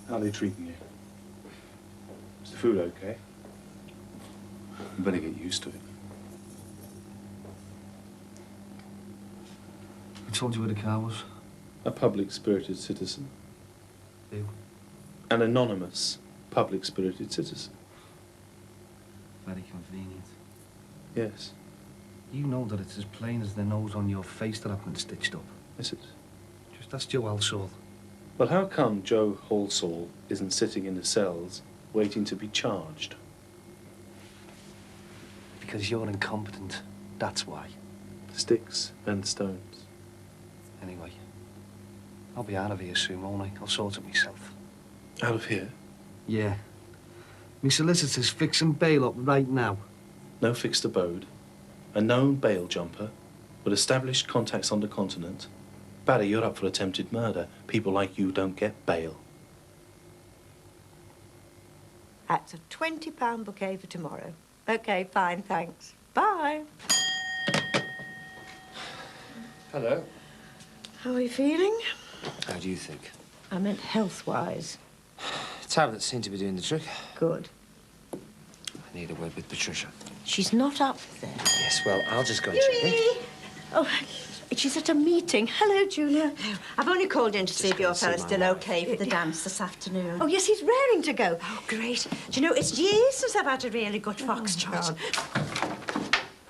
How are they treating you? Is the food okay? You better get used to it. Who told you where the car was? A public-spirited citizen. Who? An anonymous public-spirited citizen. Very convenient. Yes. You know that it's as plain as the nose on your face that I've been stitched up. Is it? Just ask Joe Halsall. Well, how come Joe Halsall isn't sitting in the cells waiting to be charged? Because you're incompetent. That's why. Sticks and stones. Anyway, I'll be out of here soon, won't I? I'll sort it myself. Out of here? Yeah. Me solicitor's fixing bail up right now. No fixed abode. A known bail jumper with established contacts on the continent. Barry, you're up for attempted murder. People like you don't get bail. That's a £20 bouquet for tomorrow. OK, fine, thanks. Bye. Hello. How are you feeling? How do you think? I meant health-wise. Tablets seem to be doing the trick. Good. I need a word with Patricia. She's not up there. Yes, well, I'll just go and check it. Oh, she's at a meeting. Hello, Julia. I've only called in to see if your fella's still OK for the dance this afternoon. Oh, yes, he's raring to go. Oh, great. Do you know, it's years since I've had a really good foxtrot.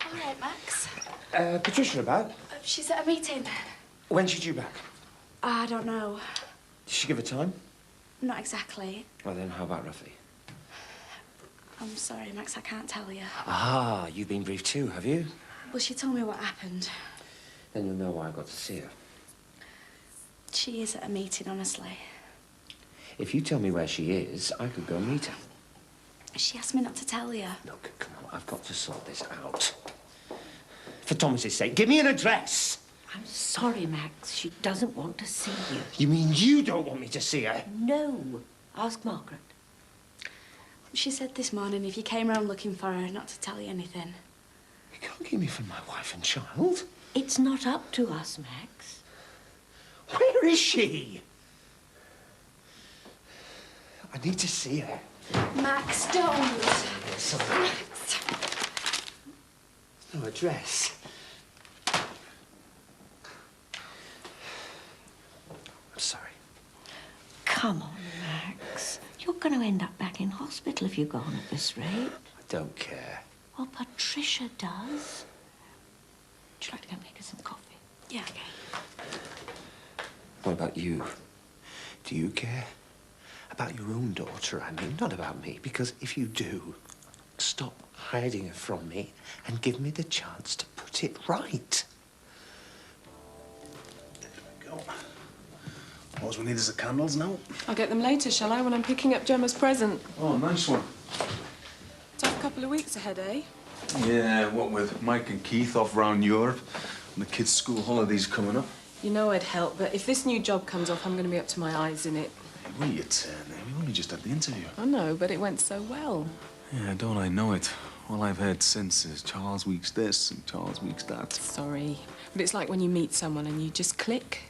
All right, Max. Patricia about? She's at a meeting. When's she due back? I don't know. Did she give a time? Not exactly. Well, then, how about roughly? I'm sorry, Max, I can't tell you. Ah, you've been briefed too, have you? Well, she told me what happened. Then you'll know why I got to see her. She is at a meeting, honestly. If you tell me where she is, I could go meet her. She asked me not to tell you. Look, come on, I've got to sort this out. For Thomas's sake, give me an address! I'm sorry, Max. She doesn't want to see you. You mean you don't want me to see her? No. Ask Margaret. She said this morning if you came round looking for her, not to tell you anything. You can't keep me from my wife and child. It's not up to us, Max. Where is she? I need to see her. Max, don't. Sorry. Max. No address. I'm sorry. Come on, Max. You're going to end up back in hospital if you go on at this rate. I don't care. Well, Patricia does. Would you like to go make her some coffee? Yeah. Okay. What about you? Do you care? About your own daughter, I mean, not about me. Because if you do, stop hiding her from me and give me the chance to put it right. There we go. All we need is the candles now. I'll get them later, shall I, when I'm picking up Gemma's present? Oh, nice one. Tough couple of weeks ahead, eh? Yeah, what with Mike and Keith off round Europe and the kids' school holidays coming up. You know I'd help, but if this new job comes off, I'm going to be up to my eyes in it. Hey, wait your turn. We only just had the interview. I know, but it went so well. Yeah, don't I know it? All I've heard since is Charles Weeks this and Charles Weeks that. Sorry, but it's like when you meet someone and you just click.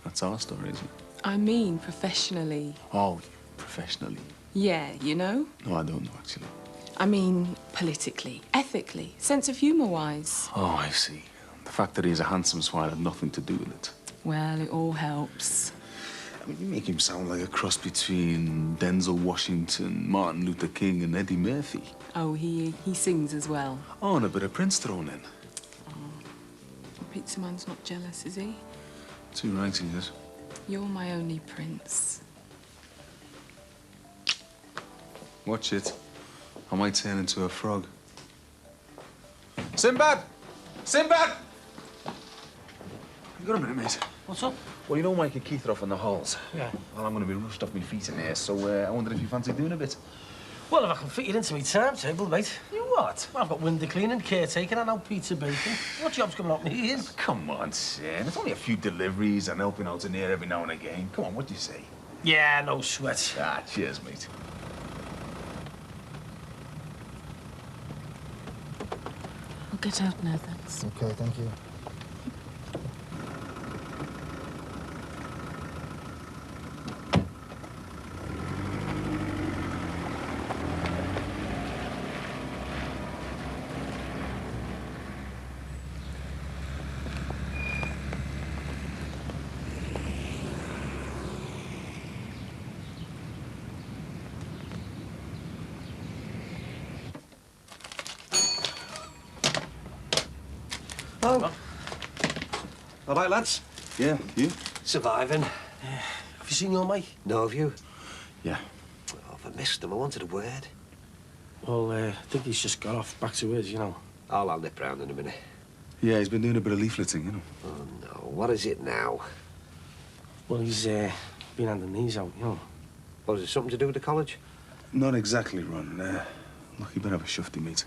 That's our story, isn't it? I mean professionally. Oh, professionally. Yeah, you know? No, I don't know, actually. I mean politically, ethically, sense of humour-wise. Oh, I see. The fact that he's a handsome swine had nothing to do with it. Well, it all helps. I mean, you make him sound like a cross between Denzel Washington, Martin Luther King, and Eddie Murphy. Oh, he sings as well. Oh, and a bit of Prince thrown in. Pizza Man's not jealous, is he? Too right he is. You're my only prince. Watch it. I might turn into a frog. Sinbad! Sinbad! You got a minute, mate? What's up? Well, you know Mike and Keith are off in the halls. Yeah. Well, I'm going to be rushed off my feet in here, so I wondered if you fancy doing a bit. Well, if I can fit you into my timetable, mate. You what? Well, I've got window cleaning, caretaking, and now pizza baking. What job's coming up my ears? Come on, Sin. It's only a few deliveries and helping out in here every now and again. Come on, what do you say? Yeah, no sweat. Ah, cheers, mate. I'll get out now, thanks. Okay, thank you. Oh. All right, lads? Yeah, you? Surviving. Yeah. Have you seen your mate? No, have you? Yeah. Oh, if I missed him, I wanted a word. Well, I think he's just got off back to his, you know. I'll nip round in a minute. Yeah, he's been doing a bit of leafleting, you know. Oh, no. What is it now? Well, he's been handing these out, you know. Well, is it something to do with the college? Not exactly, Ron. Look, you better have a shufty, mate.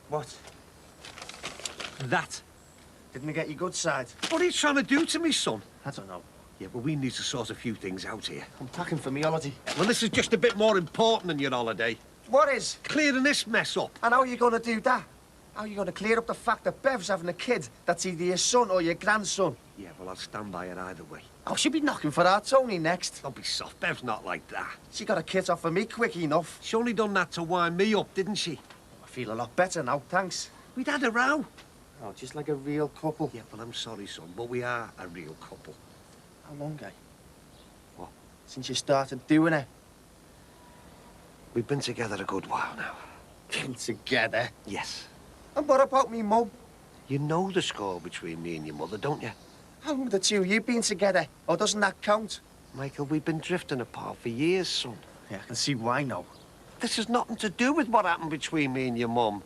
What? That. Didn't I get your good side? What are you trying to do to me, son? I don't know. Yeah, but we need to sort a few things out here. I'm packing for me holiday. Well, this is just a bit more important than your holiday. What is? Clearing this mess up. And how are you going to do that? How are you going to clear up the fact that Bev's having a kid that's either your son or your grandson? Yeah, well, I'll stand by it either way. Oh, she'll be knocking for our Tony next. Don't be soft. Bev's not like that. She got a kid off of me quick enough. She only done that to wind me up, didn't she? I feel a lot better now, thanks. We'd had a row. Oh, just like a real couple. Yeah, well, I'm sorry, son, but we are a real couple. How long, eh? What? Since you started doing it. We've been together a good while now. Been together? Yes. And what about me, Mum? You know the score between me and your mother, don't you? How long have the two of you been together? Or doesn't that count? Michael, we've been drifting apart for years, son. Yeah, I can see why now. This has nothing to do with what happened between me and your mum.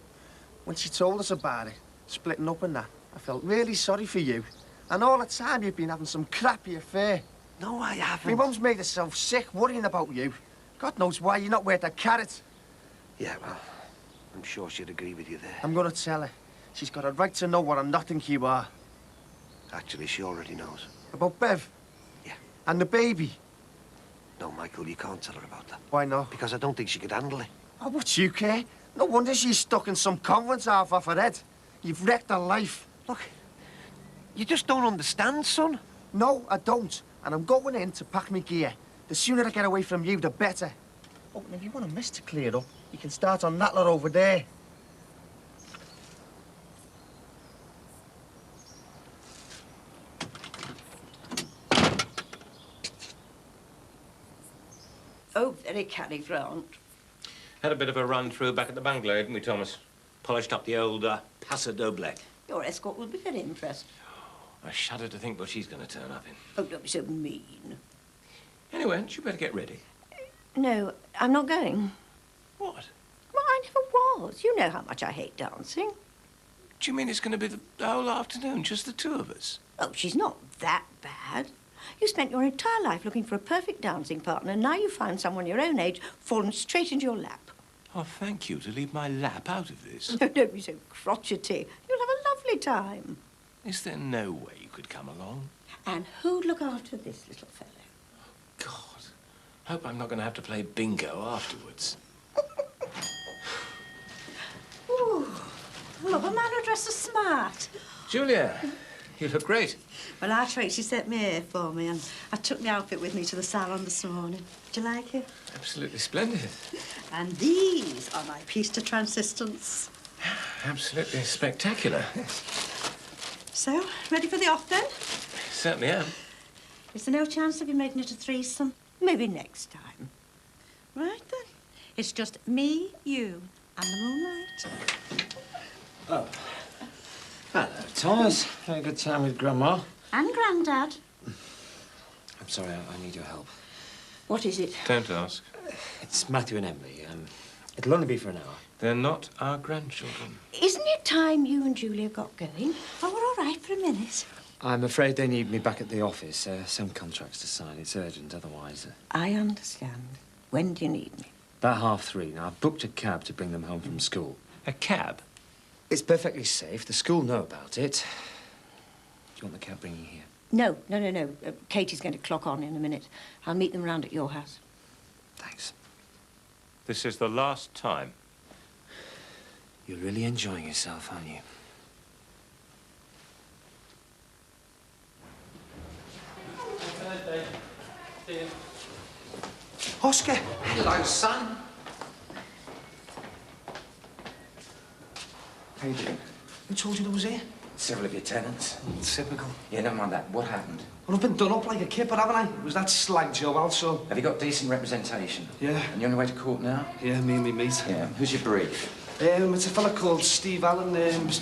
When she told us about it, splitting up and that, I felt really sorry for you. And all the time you've been having some crappy affair. No, I haven't. My mum's made herself sick worrying about you. God knows why you're not worth a carrot. Yeah, well, I'm sure she'd agree with you there. I'm gonna tell her. She's got a right to know what a nothing you are. Actually, she already knows. About Bev? Yeah. And the baby? No, Michael, you can't tell her about that. Why not? Because I don't think she could handle it. Oh, what you care? No wonder she's stuck in some convent half off her head. You've wrecked her life. Look, you just don't understand, son. No, I don't. And I'm going in to pack my gear. The sooner I get away from you, the better. Oh, and if you want a mess to clear up, you can start on that lot over there. Oh, very canny, Grant. Had a bit of a run through back at the bungalow, didn't we, Thomas? Polished up the old Paso Doble. Your escort will be very impressed. I shudder to think what she's going to turn up in. Oh, don't be so mean. Anyway, hadn't you better get ready? No, I'm not going. What? Well, I never was. You know how much I hate dancing. Do you mean it's going to be the whole afternoon, just the two of us? Oh, she's not that bad. You spent your entire life looking for a perfect dancing partner, and now you find someone your own age fallen straight into your lap. Oh, thank you to leave my lap out of this. No, don't be so crotchety. You'll have a lovely time. Is there no way you could come along? And who'd look after this little fellow? God, hope I'm not going to have to play bingo afterwards. Ooh, look, a man who dresses smart. Julia, you look great. Well, our Tracy sent me here for me, and I took my outfit with me to the salon this morning. Do you like it? Absolutely splendid. And these are my piece de transistence. Absolutely spectacular. So, ready for the off then? Certainly am. Is there no chance of you making it a threesome? Maybe next time. Right then. It's just me, you, and the moonlight. Oh. Hello, Thomas. Had a good time with Grandma. And Grandad. I'm sorry, I need your help. What is it? Don't ask. It's Matthew and Emily. It'll only be for an hour. They're not our grandchildren. Isn't it time you and Julia got going? Oh, we're all right for a minute. I'm afraid they need me back at the office. Some contracts to sign. It's urgent, otherwise... I understand. When do you need me? About 3:30. Now, I've booked a cab to bring them home from school. A cab? It's perfectly safe. The school know about it. Do you want the cab bringing here? No. Katie's going to clock on in a minute. I'll meet them round at your house. Thanks. This is the last time. You're really enjoying yourself, aren't you? Oscar! Hello, son. How you doing? Who told you I was here? Several of your tenants. Typical. Yeah, never mind that. What happened? Well, I've been done up like a kipper, haven't I? It was that slag job also. Have you got decent representation? Yeah. And you're on your way to court now? Yeah, me and me mate. Yeah. Who's your brief? It's a fella called Steve Allen.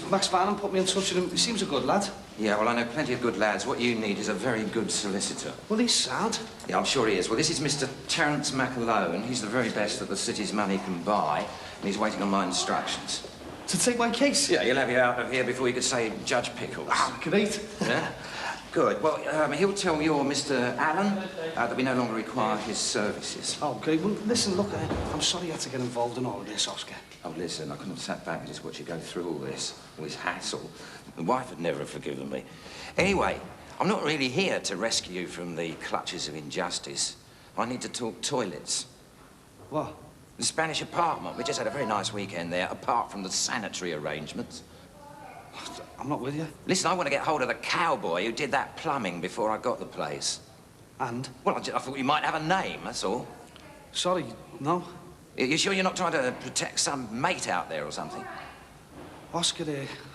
Max Barnum put me in touch with him. He seems a good lad. Yeah, well, I know plenty of good lads. What you need is a very good solicitor. Well, he's sound. Yeah, I'm sure he is. Well, this is Mr. Terence McAlone. He's the very best that the city's money can buy, and he's waiting on my instructions. To take my case? Yeah, he'll have you out of here before you could say Judge Pickles. Ah, great. Yeah? Good. Well, he'll tell your Mr. Allen that we no longer require his services. Okay, well, listen, look, I'm sorry you had to get involved in all of this, Oscar. Oh, listen, I couldn't have sat back and just watched you go through all this hassle. The wife would never have forgiven me. Anyway, I'm not really here to rescue you from the clutches of injustice. I need to talk toilets. What? The Spanish apartment. We just had a very nice weekend there, apart from the sanitary arrangements. I'm not with you. Listen, I want to get hold of the cowboy who did that plumbing before I got the place. And? Well, I thought you might have a name, that's all. Sorry, no. You sure you're not trying to protect some mate out there or something? Oscar,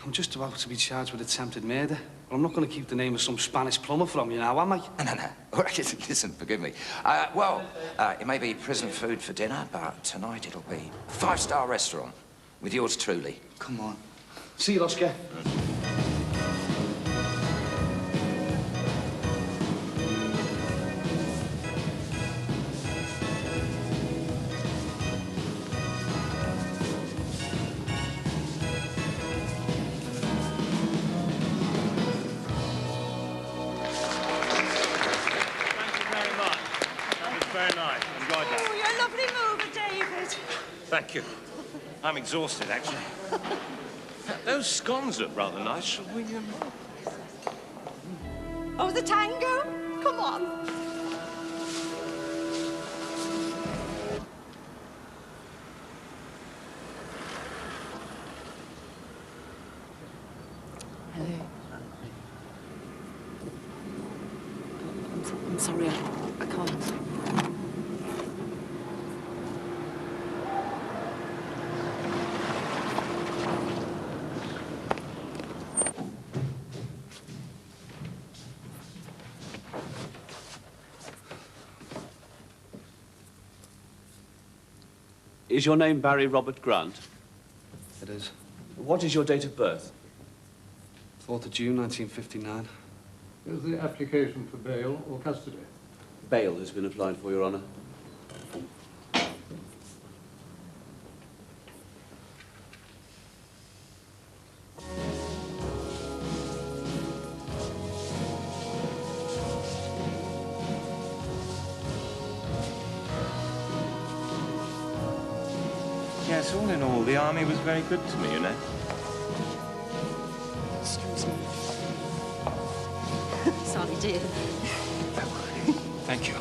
I'm just about to be charged with attempted murder. Well, I'm not going to keep the name of some Spanish plumber from you now, am I? No. All right, listen, forgive me. It may be prison food for dinner, but tonight it'll be a five-star restaurant with yours truly. Come on. See you, Oscar. Thank you. I'm exhausted, actually. Those scones look rather nice. Shall we... Oh, the tango? Come on. Hello. I'm sorry, I can't. Is your name Barry Robert Grant? It is. What is your date of birth? 4th of June, 1959. Is the application for bail or custody? Bail has been applied for, Your Honour. Yes, all in all, the army was very good to me, you know. Excuse me. Sorry, dear. Thank you.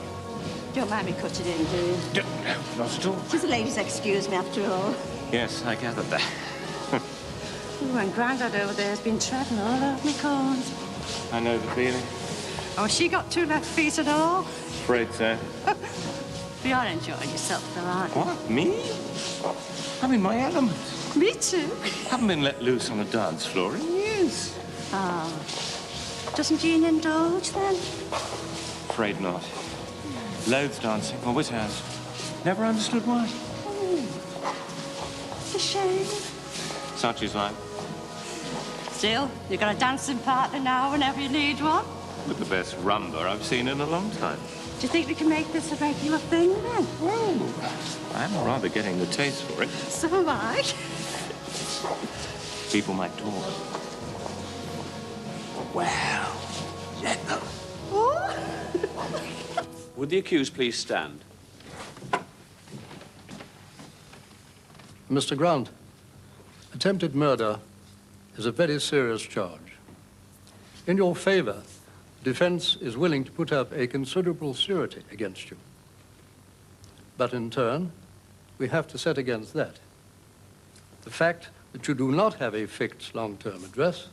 Don't mind me cutting in, do you? No, not at all. She's a lady's excuse me, after all. Yes, I gathered that. Oh, and Grandad over there has been treading all over me corns. I know the feeling. Oh, she got 2 left feet and all. Afraid so. You're enjoying yourself, though, aren't you? What, me? I'm in my element. Me too. Haven't been let loose on a dance floor in years. Oh. Doesn't Jean indulge, then? Afraid not. Loathes dancing, always has. Never understood why. It's a shame. Such is life. Still, you've got a dancing partner now whenever you need one. With the best rumba I've seen in a long time. Do you think we can make this a regular thing, then? Well, I'm rather getting the taste for it. So am I. People might talk. Well, Would the accused please stand? Mr. Grant, attempted murder is a very serious charge. In your favor, the defense is willing to put up a considerable surety against you. But in turn, we have to set against that the fact that you do not have a fixed long-term address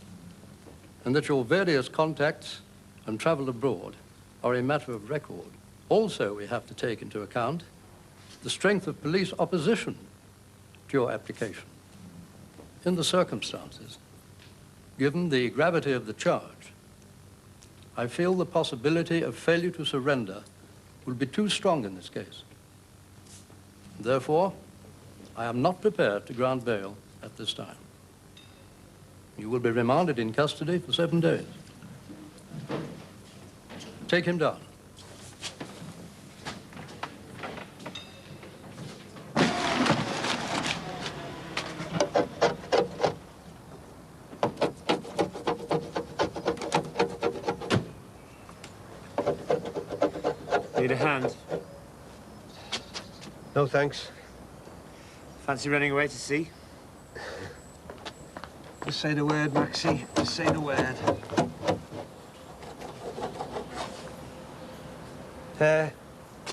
and that your various contacts and travel abroad are a matter of record. Also, we have to take into account the strength of police opposition to your application. In the circumstances, given the gravity of the charge, I feel the possibility of failure to surrender will be too strong in this case. Therefore, I am not prepared to grant bail at this time. You will be remanded in custody for 7 days. Take him down. Need a hand? No, thanks. Fancy running away to sea? Just say the word, Maxie. Just say the word.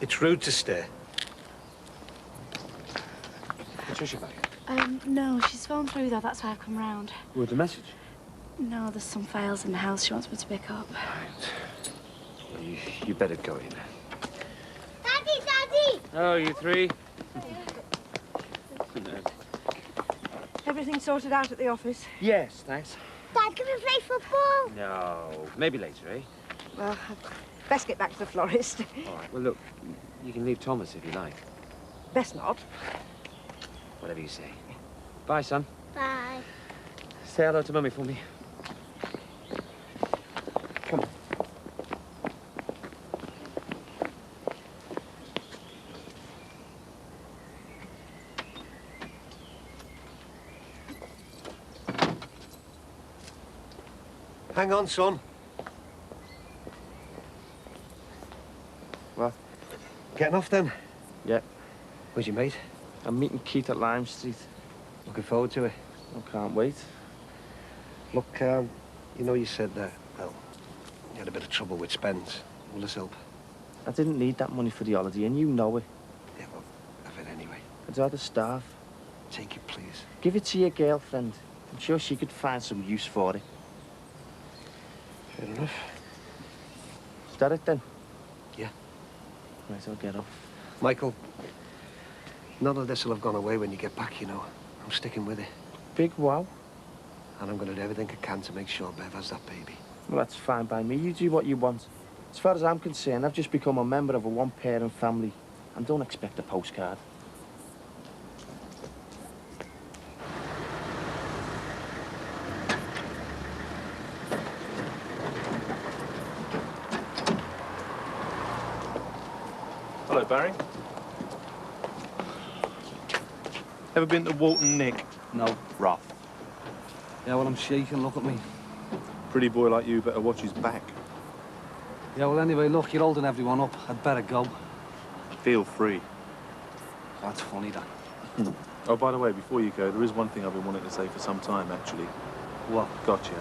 It's rude to stay. Patricia back? No, she's phoned through though, that's why I've come round. With the message? No, there's some files in the house she wants me to pick up. Well, you better go in. Daddy, Daddy! Oh, you three? Everything sorted out at the office? Yes, thanks. Dad, can we play football? No, maybe later, eh? Well, I'd best get back to the florist. All right, well, look, you can leave Thomas if you like. Best not. Whatever you say. Bye, son. Bye. Say hello to Mummy for me. Come on. Hang on, son. What? Getting off then? Yeah. Where's your mate? I'm meeting Keith at Lime Street. Looking forward to it. I can't wait. Look, you know you said that, well, you had a bit of trouble with Spence. Will this help? I didn't need that money for the holiday, and you know it. Yeah, well, have it anyway. I'd rather starve. Take it, please. Give it to your girlfriend. I'm sure she could find some use for it. Fair enough. Is that it, then? Yeah. Right, I'll get off. Michael, none of this will have gone away when you get back, you know. I'm sticking with it. Big wow. And I'm going to do everything I can to make sure Bev has that baby. Well, that's fine by me. You do what you want. As far as I'm concerned, I've just become a member of a one-parent family and don't expect a postcard. Hello, Barry. Ever been to Walton Nick? No. Rough. Yeah, well, I'm shaking. Look at me. Pretty boy like you better watch his back. Yeah, well, anyway, look, you're holding everyone up. I'd better go. Feel free. That's funny, that. Oh, by the way, before you go, there is one thing I've been wanting to say for some time, actually. What? Gotcha.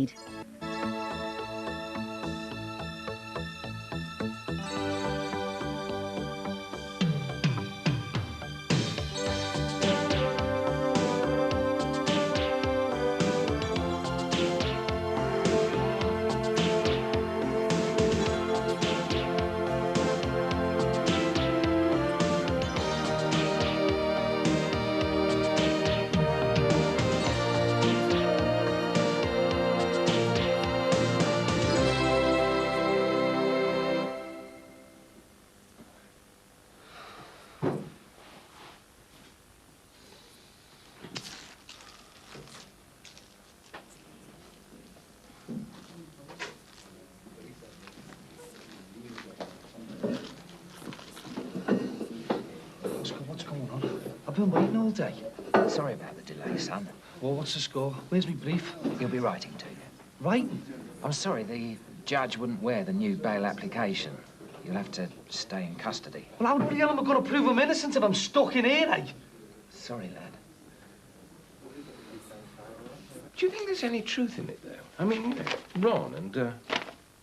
Brookside. What's going on? I've been waiting all day. Sorry about the delay, son. Well, what's the score? Where's my brief? He'll be writing to you. Writing? I'm sorry, the judge wouldn't wear the new bail application. You'll have to stay in custody. Well, how the hell am I going to prove I'm innocent if I'm stuck in here, eh? Sorry, lad. Do you think there's any truth in it, though? I mean, you know, Ron and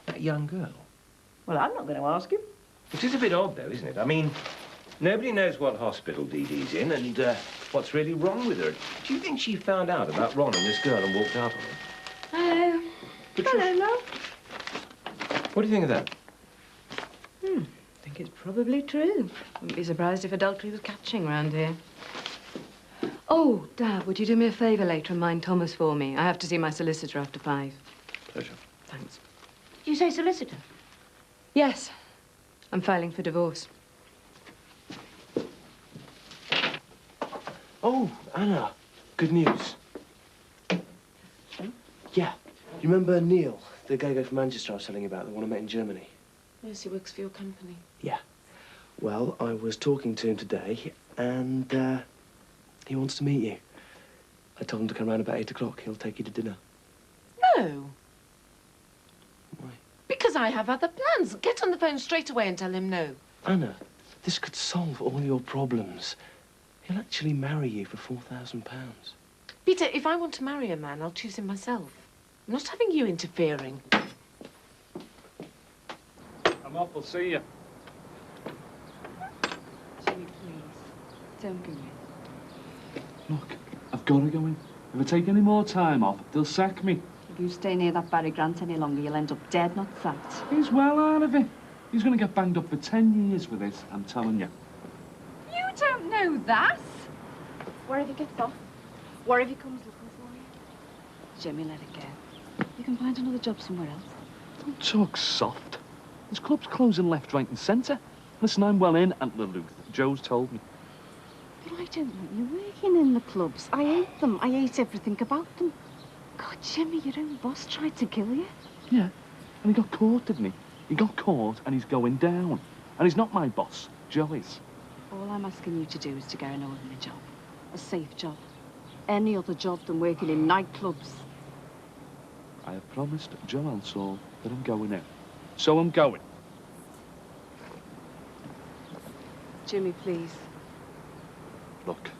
that young girl. Well, I'm not going to ask him. It is a bit odd, though, isn't it? I mean, nobody knows what hospital Dee Dee's in and what's really wrong with her. Do you think she found out about Ron and this girl and walked out on him? I don't know. What do you think of that? I think it's probably true. Wouldn't be surprised if adultery was catching round here. Oh, Dad, would you do me a favour later and mind Thomas for me? I have to see my solicitor after 5. Pleasure. Thanks. You say solicitor? Yes. I'm filing for divorce. Oh, Anna, good news. Yeah. You remember Neil, the guy from Manchester I was telling you about, the one I met in Germany? Yes, he works for your company. Yeah. Well, I was talking to him today, and he wants to meet you. I told him to come round about 8 o'clock. He'll take you to dinner. No. Why? Because I have other plans. Get on the phone straight away and tell him no. Anna, this could solve all your problems. He'll actually marry you for £4,000. Peter, if I want to marry a man, I'll choose him myself. I'm not having you interfering. I'm off. I'll see you. Jimmy, please. Don't go in. Look, I've got to go in. If I take any more time off, they'll sack me. If you stay near that Barry Grant any longer, you'll end up dead, not sacked. He's well out of it. He's going to get banged up for 10 years with this, I'm telling you. You don't know that. Where if he gets off? Where if he comes looking for you? Jimmy, let it go. You can find another job somewhere else. Don't talk soft. There's clubs closing left, right and centre. Listen, I'm well in at Luluth. Joe's told me. But I don't want you working in the clubs. I hate them. I hate everything about them. God, Jimmy, your own boss tried to kill you. Yeah, and he got caught, didn't he? He got caught and he's going down. And he's not my boss. Joe is. All I'm asking you to do is to get an ordinary job. A safe job. Any other job than working in nightclubs. I have promised Joe Ansall that I'm going in. So I'm going. Jimmy, please. Look,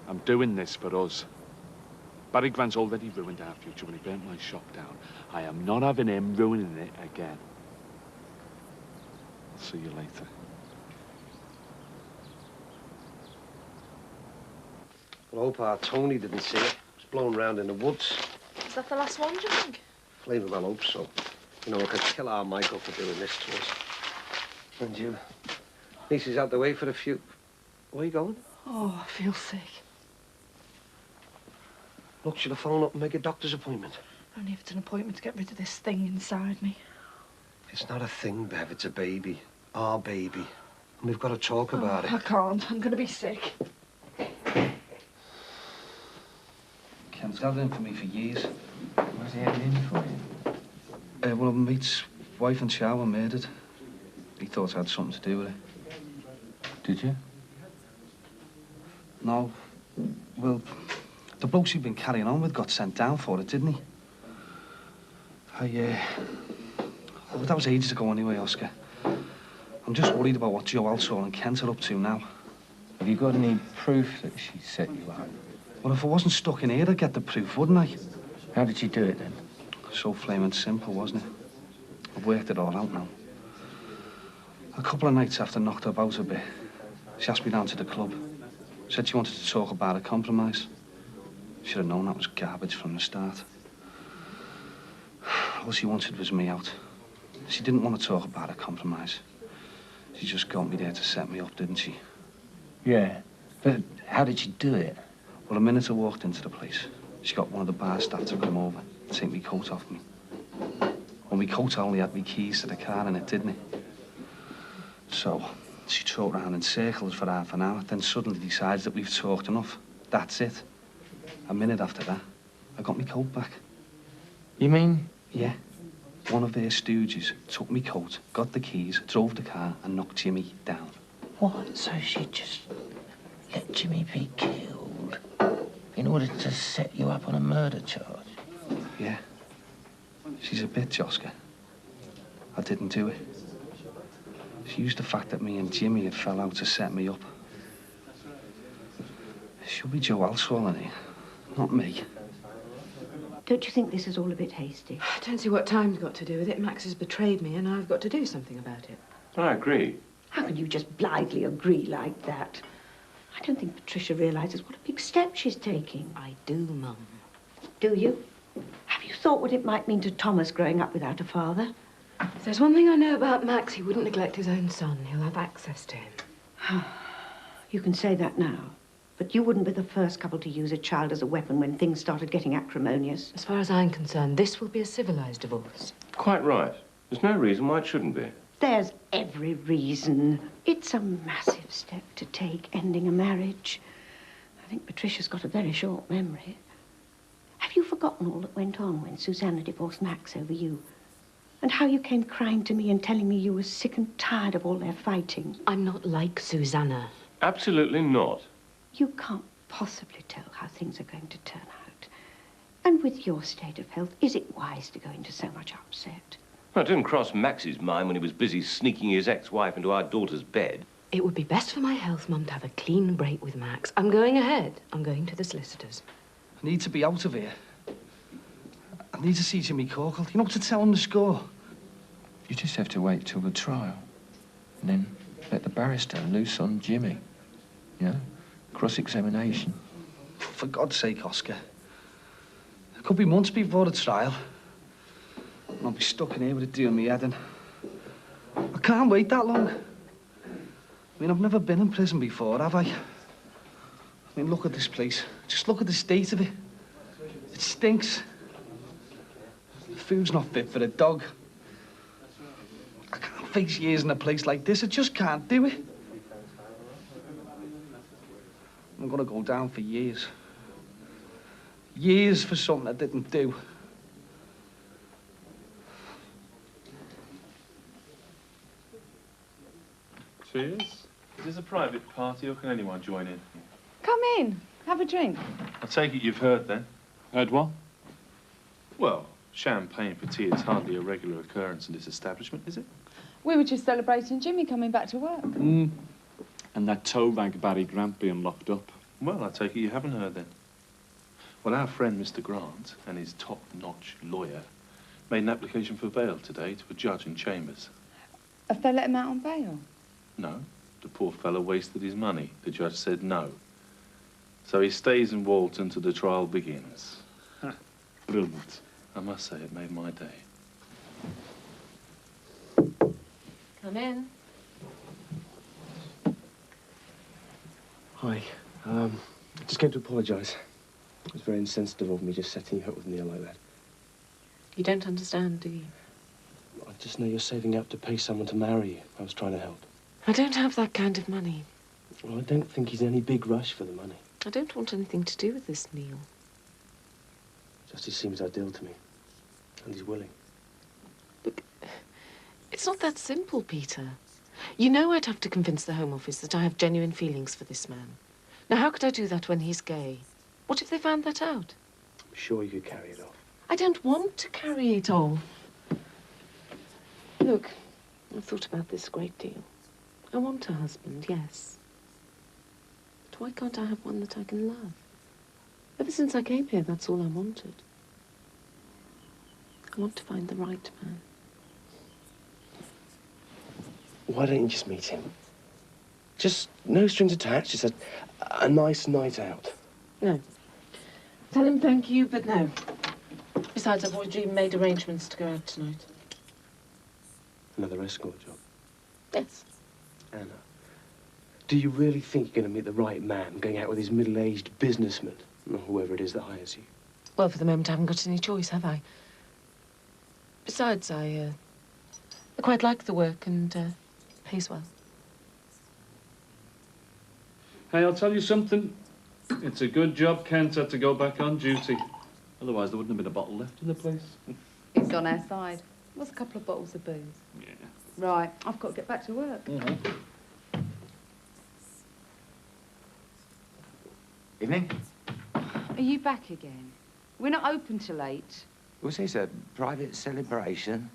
I'm doing this for us. Barry Grant's already ruined our future when he burnt my shop down. I am not having him ruining it again. I'll see you later. Well, I hope our Tony didn't see it. It was blown round in the woods. Is that the last one, do you think? Flavor, well, hope so. You know, I could kill our Michael for doing this to us. And you. At least he's out the way for a few. Where are you going? Oh, I feel sick. Look, should I phone up and make a doctor's appointment? Only if it's an appointment to get rid of this thing inside me. It's not a thing, Bev. It's a baby. Our baby. And we've got to talk about it. I can't. I'm going to be sick. Ken's had it in for me for years. What's he having in for you? Well, my mate's wife and child were murdered. He thought I had something to do with it. Did you? No. Well, the blokes he'd been carrying on with got sent down for it, didn't he? Well, that was ages ago anyway, Oscar. I'm just worried about what Joe Alsall and Kent are up to now. Have you got any proof that she set you up? Well, if I wasn't stuck in here, I'd get the proof, wouldn't I? How did she do it, then? So flaming simple, wasn't it? I've worked it all out now. A couple of nights after I knocked her about a bit, she asked me down to the club. Said she wanted to talk about a compromise. Should have known that was garbage from the start. All she wanted was me out. She didn't want to talk about a compromise. She just got me there to set me up, didn't she? Yeah, but how did she do it? Well, the minute I walked into the place, she got one of the bar staff to come over and take me coat off me. Well, my coat only had me keys to the car in it, didn't it? So, she talked around in circles for half an hour, then suddenly decides that we've talked enough. That's it. A minute after that, I got my coat back. You mean? Yeah. One of their stooges took me coat, got the keys, drove the car, and knocked Jimmy down. What? So she just let Jimmy be killed in order to set you up on a murder charge? Yeah. She's a bitch, Oscar. I didn't do it. She used the fact that me and Jimmy had fell out to set me up. She'll be Joe Alswell in here, not me. Don't you think this is all a bit hasty? I don't see what time's got to do with it. Max has betrayed me and I've got to do something about it. I agree. How can you just blithely agree like that? I don't think Patricia realises what a big step she's taking. I do, Mum. Do you? Have you thought what it might mean to Thomas growing up without a father? If there's one thing I know about Max, he wouldn't neglect his own son. He'll have access to him. You can say that now, but you wouldn't be the first couple to use a child as a weapon when things started getting acrimonious. As far as I'm concerned, this will be a civilised divorce. Quite right. There's no reason why it shouldn't be. There's every reason. It's a massive step to take, ending a marriage. I think Patricia's got a very short memory. Have you forgotten all that went on when Susanna divorced Max over you? And how you came crying to me and telling me you were sick and tired of all their fighting? I'm not like Susanna. Absolutely not. You can't possibly tell how things are going to turn out. And with your state of health, is it wise to go into so much upset? Well, it didn't cross Max's mind when he was busy sneaking his ex-wife into our daughter's bed. It would be best for my health, Mum, to have a clean break with Max. I'm going ahead. I'm going to the solicitors. I need to be out of here. I need to see Jimmy Corkle, you know, to tell him the score. You just have to wait till the trial. And then let the barrister loose on Jimmy. You know, cross-examination. For God's sake, Oscar. It could be months before the trial. And I'll be stuck in here with a deal in my head and I can't wait that long. I mean, I've never been in prison before, have I? I mean, look at this place. Just look at the state of it. It stinks. The food's not fit for a dog. I can't face years in a place like this. I just can't do it. I'm gonna go down for years. Years for something I didn't do. Cheers. Is this a private party or can anyone join in? Come in. Have a drink. I take it you've heard then? Heard what? Well, champagne for tea is hardly a regular occurrence in this establishment, is it? We were just celebrating Jimmy coming back to work. And that toe rag Barry Grant being locked up. Well, I take it you haven't heard then. Well, our friend Mr. Grant and his top-notch lawyer made an application for bail today to a judge in Chambers. Have they let him out on bail? No, the poor fellow wasted his money. The judge said no. So he stays in Walton till the trial begins. Brilliant. I must say, it made my day. Come in. Hi. I just came to apologise. It was very insensitive of me just setting you up with Neil like that. You don't understand, do you? I just know you're saving up to pay someone to marry you. I was trying to help. I don't have that kind of money. Well, I don't think he's in any big rush for the money. I don't want anything to do with this, Neil. Just he seems ideal to me. And he's willing. It's not that simple, Peter. You know I'd have to convince the Home Office that I have genuine feelings for this man. Now, how could I do that when he's gay? What if they found that out? I'm sure you could carry it off. I don't want to carry it off. Look, I've thought about this a great deal. I want a husband, yes. But why can't I have one that I can love? Ever since I came here, that's all I wanted. I want to find the right man. Why don't you just meet him? Just no strings attached, just a nice night out. No. Tell him thank you, but no. Besides, I've already made arrangements to go out tonight. Another escort job? Yes. Anna, do you really think you're going to meet the right man going out with his middle-aged businessman, or whoever it is that hires you? Well, for the moment, I haven't got any choice, have I? Besides, I quite like the work and pays well. Hey, I'll tell you something. It's a good job Kent had to go back on duty. Otherwise, there wouldn't have been a bottle left in the place. He's gone outside. What's a couple of bottles of booze? Yeah. Right, I've got to get back to work. Evening. Are you back again? We're not open till 8. Was this a private celebration?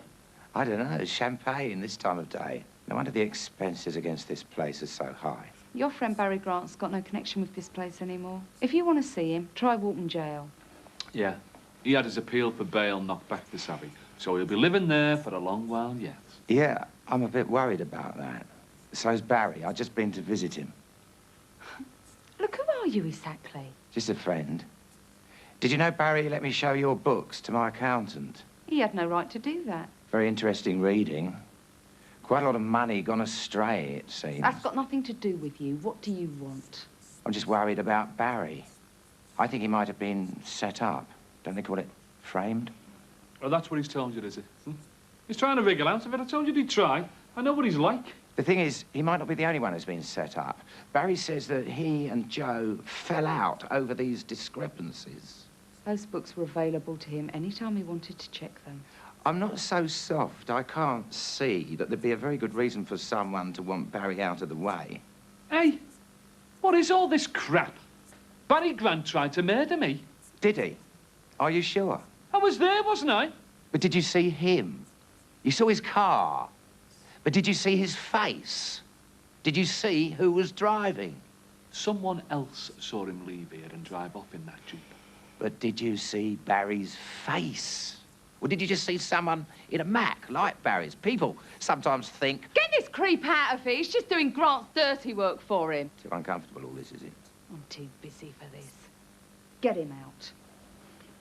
I don't know, champagne this time of day. No wonder the expenses against this place are so high. Your friend Barry Grant's got no connection with this place anymore. If you want to see him, try Walton Jail. Yeah. He had his appeal for bail knocked back this Abbey, so he'll be living there for a long while yet. Yeah, I'm a bit worried about that. So's Barry. I've just been to visit him. Look, who are you exactly? Just a friend. Did you know Barry let me show your books to my accountant? He had no right to do that. Very interesting reading. Quite a lot of money gone astray, it seems. That's got nothing to do with you. What do you want? I'm just worried about Barry. I think he might have been set up. Don't they call it framed? Well, that's what he's told you, is it? He's trying to wriggle out of it. I told you he'd try. I know what he's like. The thing is, he might not be the only one who's been set up. Barry says that he and Joe fell out over these discrepancies. Those books were available to him anytime he wanted to check them. I'm not so soft. I can't see that there'd be a very good reason for someone to want Barry out of the way. Hey, what is all this crap? Barry Grant tried to murder me. Did he? Are you sure? I was there, wasn't I? But did you see him? You saw his car. But did you see his face? Did you see who was driving? Someone else saw him leave here and drive off in that Jeep. But did you see Barry's face? Or did you just see someone in a Mac like Barry's? People sometimes think... Get this creep out of here. He's just doing Grant's dirty work for him. Too uncomfortable, all this, is it? I'm too busy for this. Get him out.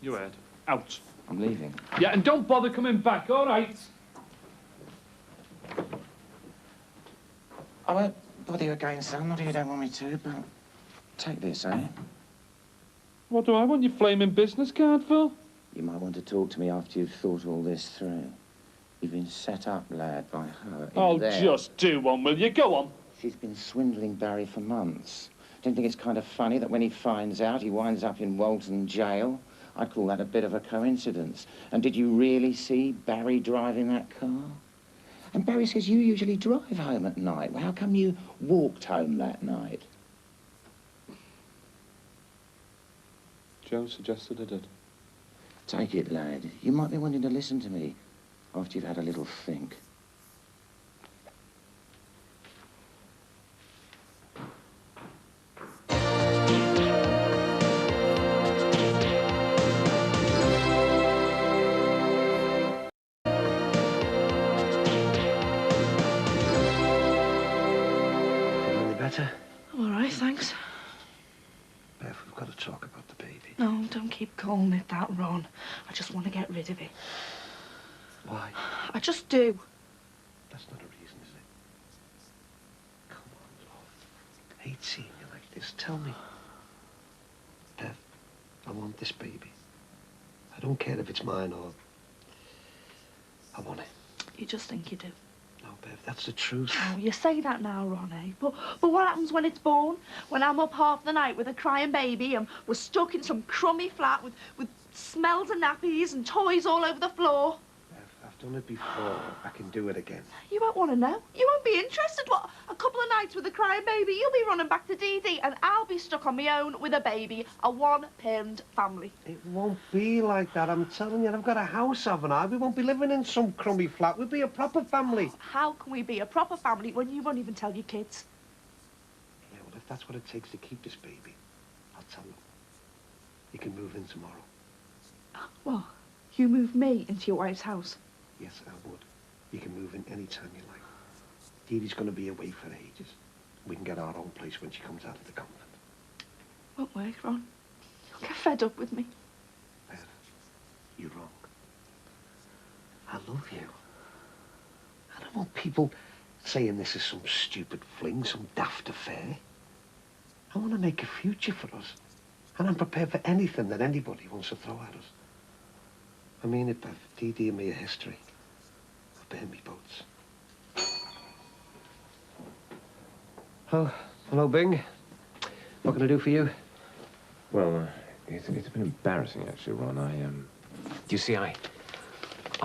You heard. Out. I'm leaving. Yeah, and don't bother coming back, all right? I won't bother you again, son. Not if you don't want me to, but... Take this, eh? What do I want your flaming business card for? You might want to talk to me after you've thought all this through. You've been set up, lad, by her. Oh, just do one, will you? Go on. She's been swindling Barry for months. Don't you think it's kind of funny that when he finds out, he winds up in Walton Jail? I'd call that a bit of a coincidence. And did you really see Barry driving that car? And Barry says you usually drive home at night. Well, how come you walked home that night? Joe suggested I did. Take it, lad. You might be wanting to listen to me after you've had a little think. Any better? I'm all right, thanks. Beth, we've got to talk about the baby. No, don't keep calling it that, Ron. I just want to get rid of it. Why? I just do. That's not a reason, is it? Come on, love. I hate seeing you like this. Tell me. Beth, I want this baby. I don't care if it's mine or... I want it. You just think you do. No, Bev, that's the truth. Oh, you say that now, Ronnie. But what happens when it's born? When I'm up half the night with a crying baby and we're stuck in some crummy flat with smells of nappies and toys all over the floor? Bev, I've done it before. I can do it again. You won't want to know. You won't be interested. What, a couple of nights with a crying baby, you'll be running back to Dee Dee and I'll be stuck on my own with a baby, a one-parent family. It won't be like that, I'm telling you. I've got a house, haven't I? We won't be living in some crummy flat. We'll be a proper family. How can we be a proper family when you won't even tell your kids? Yeah, well, if that's what it takes to keep this baby, I'll tell them. You can move in tomorrow. Well, you move me into your wife's house? Yes, I would. You can move in any time you like. Dee Dee's going to be away for ages. We can get our own place when she comes out of the convent. Won't work, Ron. You'll get fed up with me. Bev, you're wrong. I love you. I don't want people saying this is some stupid fling, some daft affair. I want to make a future for us. And I'm prepared for anything that anybody wants to throw at us. I mean it, Bev. Dee Dee and me are history. I've burned me boats. Oh, hello, Bing. What can I do for you? Well, it's a bit embarrassing, actually, Ron. You see, I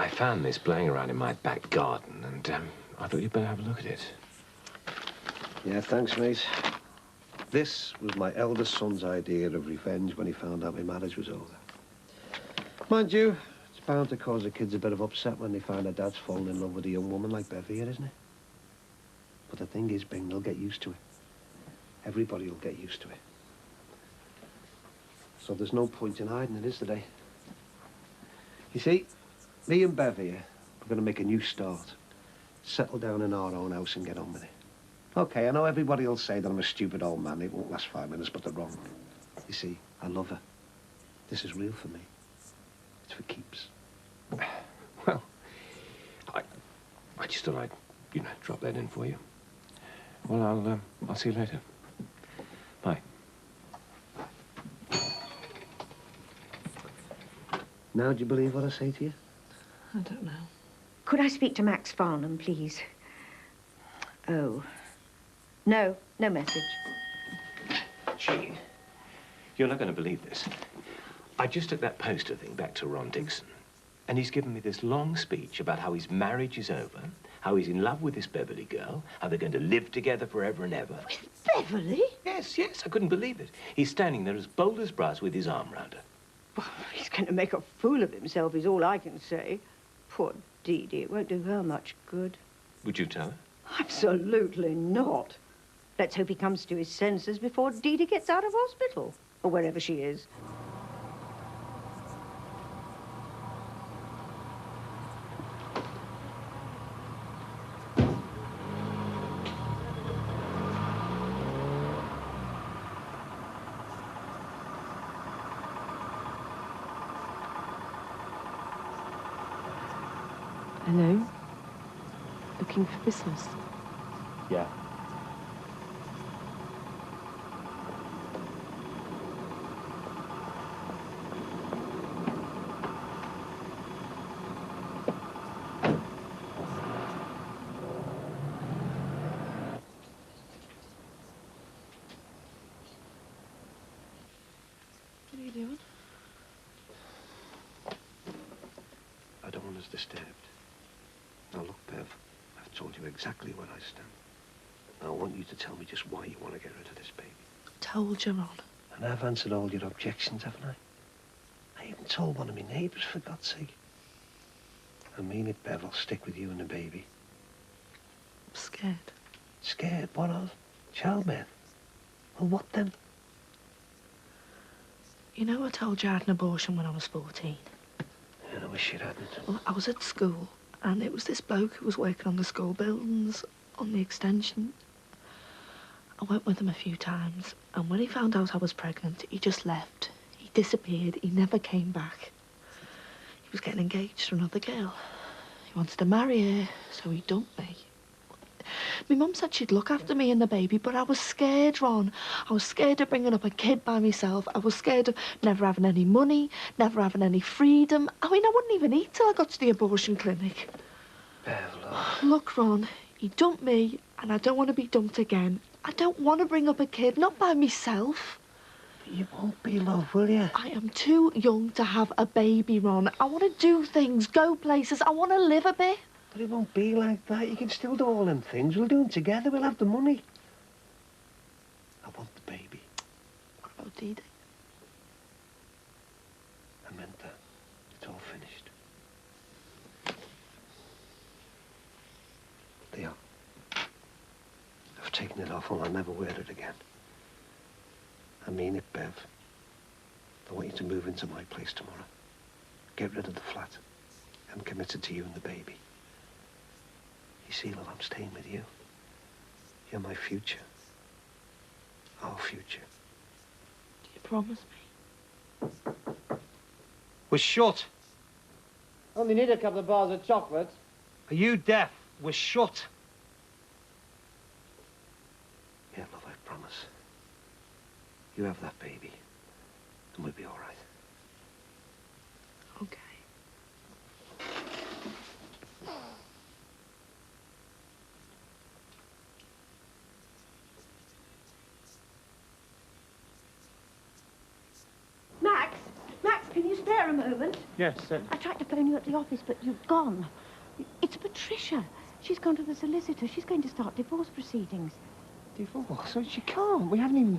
found this blowing around in my back garden, and I thought you'd better have a look at it. Yeah, thanks, mate. This was my eldest son's idea of revenge when he found out my marriage was over. Mind you, it's bound to cause the kids a bit of upset when they find their dad's fallen in love with a young woman like Bev here, isn't it? But the thing is, Bing, they'll get used to it. Everybody will get used to it. So there's no point in hiding it, is there? You see, me and Bev here, we're going to make a new start. Settle down in our own house and get on with it. Okay, I know everybody will say that I'm a stupid old man. It won't last 5 minutes, but they're wrong. You see, I love her. This is real for me. It's for keeps. Well, I just thought I'd, drop that in for you. Well, I'll see you later. Bye. Now, do you believe what I say to you? I don't know. Could I speak to Max Farnham, please? Oh. No message. Jean, you're not going to believe this. I just took that poster thing back to Ron Dixon, and he's given me this long speech about how his marriage is over, how he's in love with this Beverly girl, how they're going to live together forever and ever. With Beverly? Yes, I couldn't believe it. He's standing there as bold as brass with his arm round her. Well, he's going to make a fool of himself, is all I can say. Poor Dee Dee, it won't do her much good. Would you tell her? Absolutely not. Let's hope he comes to his senses before Dee Dee gets out of hospital, or wherever she is. Hello? Looking for business? Yeah. What are you doing? I don't want us disturbed. Now, look, Bev, I've told you exactly where I stand. Now, I want you to tell me just why you want to get rid of this baby. Told you, Ron. And I've answered all your objections, haven't I? I even told one of my neighbours, for God's sake. I mean it, Bev. I'll stick with you and the baby. I'm scared. Scared? What of? Childbirth? Well, what then? You know I told you I had an abortion when I was 14? I wish you hadn't. Well, I was at school, and it was this bloke who was working on the school buildings, on the extension. I went with him a few times, and when he found out I was pregnant, he just left. He disappeared. He never came back. He was getting engaged to another girl. He wanted to marry her, so he dumped me. My mum said she'd look after me and the baby, but I was scared, Ron. I was scared of bringing up a kid by myself. I was scared of never having any money, never having any freedom. I mean, I wouldn't even eat till I got to the abortion clinic. Look, Ron, he dumped me, and I don't want to be dumped again. I don't want to bring up a kid, not by myself. You won't be, love, will you? I am too young to have a baby, Ron. I want to do things, go places. I want to live a bit. But it won't be like that. You can still do all them things. We'll do them together. We'll have the money. I want the baby. What about Dee Dee? I meant that. It's all finished. They are. I've taken it off and I'll never wear it again. I mean it, Bev. I want you to move into my place tomorrow. get rid of the flat. I'm committed to you and the baby. You see, Lil, I'm staying with you. You're my future. Our future. Do you promise me? We're shut. Only need a couple of bars of chocolate. Are you deaf? We're shut. Yeah, love, I promise. You have that baby, and we'll be all right. Okay. Max! Max, can you spare a moment? Yes, certainly. I tried to phone you at the office, but you've gone. It's Patricia. She's gone to the solicitor. She's going to start divorce proceedings. Divorce? So she can't. We haven't even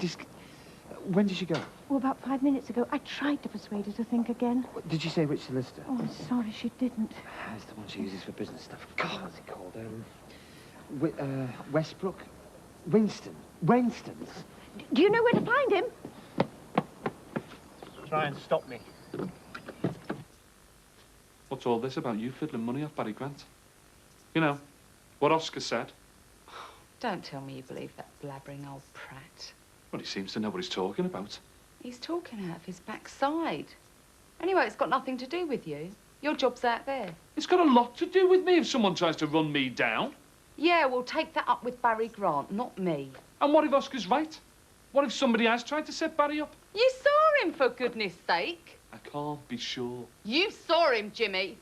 when did she go? Oh, about 5 minutes ago. I tried to persuade her to think again. Did she say which solicitor? Oh, I'm sorry, she didn't. That's the one she uses for business stuff. God, what's it called? Westbrook? Winston's. Do you know where to find him? Try and stop me. What's all this about you fiddling money off Barry Grant? You know, what Oscar said. Don't tell me you believe that blabbering old prat. Well, he seems to know what he's talking about. He's talking out of his backside. Anyway, it's got nothing to do with you. Your job's out there. It's got a lot to do with me if someone tries to run me down. Yeah, well, take that up with Barry Grant, not me. And what if Oscar's right? What if somebody has tried to set Barry up? You saw him, for goodness sake. I can't be sure. You saw him, Jimmy.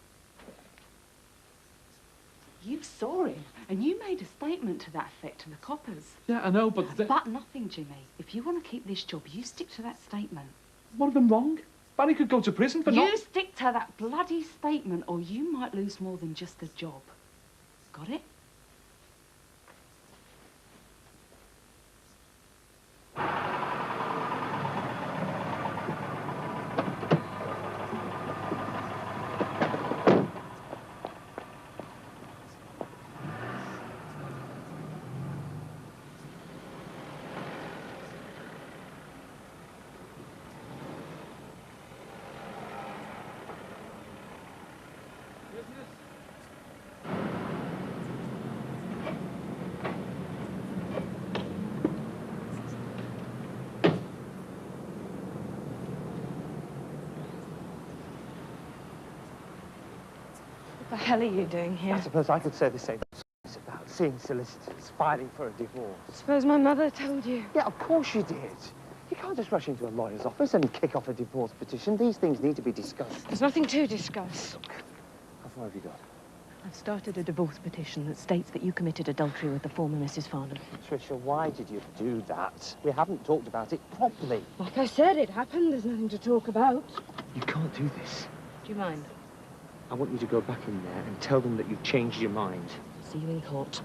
You saw him, and you made a statement to that effect to the coppers. Yeah, I know, but... But nothing, Jimmy. If you want to keep this job, you stick to that statement. What have been wrong? Barry could go to prison for You stick to that bloody statement, or you might lose more than just the job. Got it? What the hell are you doing here? I suppose I could say the same about seeing solicitors, filing for a divorce. Suppose my mother told you. Yeah, of course you did. You can't just rush into a lawyer's office and kick off a divorce petition. These things need to be discussed. There's nothing to discuss. How far have you got? I've started a divorce petition that states that you committed adultery with the former Mrs. Farnham. Patricia, why did you do that? We haven't talked about it properly. Like I said, it happened. There's nothing to talk about. You can't do this. Do you mind? I want you to go back in there and tell them that you've changed your mind. See you in court.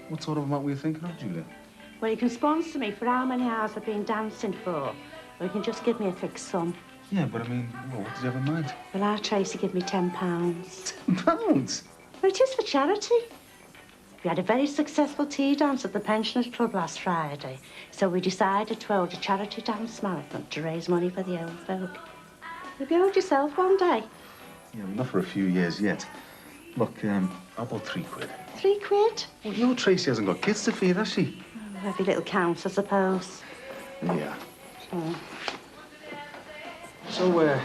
What sort of amount were you thinking of, Julia? Well, you can sponsor me for how many hours I've been dancing for. Or you can just give me a fixed sum. Yeah, but I mean, well, what did you have in mind? Well, our Tracy give me £10. £10? Well, it is for charity. We had a very successful tea dance at the Pensioners Club last Friday, so we decided to hold a charity dance marathon to raise money for the old folk. You'll be old yourself one day. Yeah, not for a few years yet. Look, how about £3? £3? Well, your Tracy hasn't got kids to feed, has she? Oh, every little counts, I suppose. Yeah. Oh. So,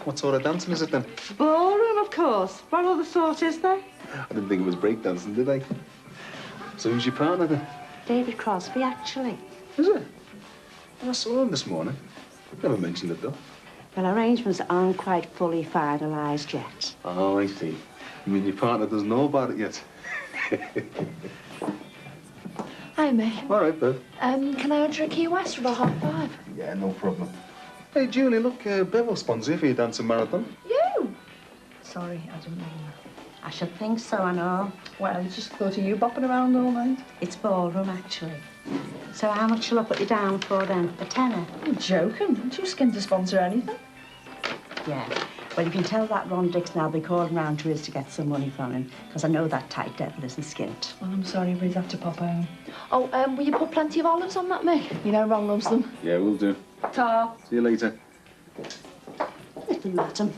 What sort of dancing is it then? Ballroom, of course. What other sort is there? I didn't think it was breakdancing, did I? So who's your partner then? David Crosby, actually. Is it? I saw him this morning. Never mentioned it though. Well, arrangements aren't quite fully finalised yet. Oh, I see. You mean your partner doesn't know about it yet? Hi, Mick. All right, Bev. Can I order a Key West for about 5:30? Yeah, no problem. Hey, Julie, look, Bev will sponsor you for your dancing marathon. You? Sorry, I didn't mean that. I should think so, I know. Well, I just thought of you bopping around all night. It's ballroom, actually. So how much shall I put you down for, then? A tenner? You're joking. I'm too skinned to sponsor anything. Yeah. Well, you can tell that Ron Dixon I'll be calling round to us to get some money from him, because I know that tight devil isn't skint. Well, I'm sorry, but he's have to pop home. Oh, will you put plenty of olives on that, Mick? You know Ron loves them. Yeah, we'll do. Ta. See you later. Little madam.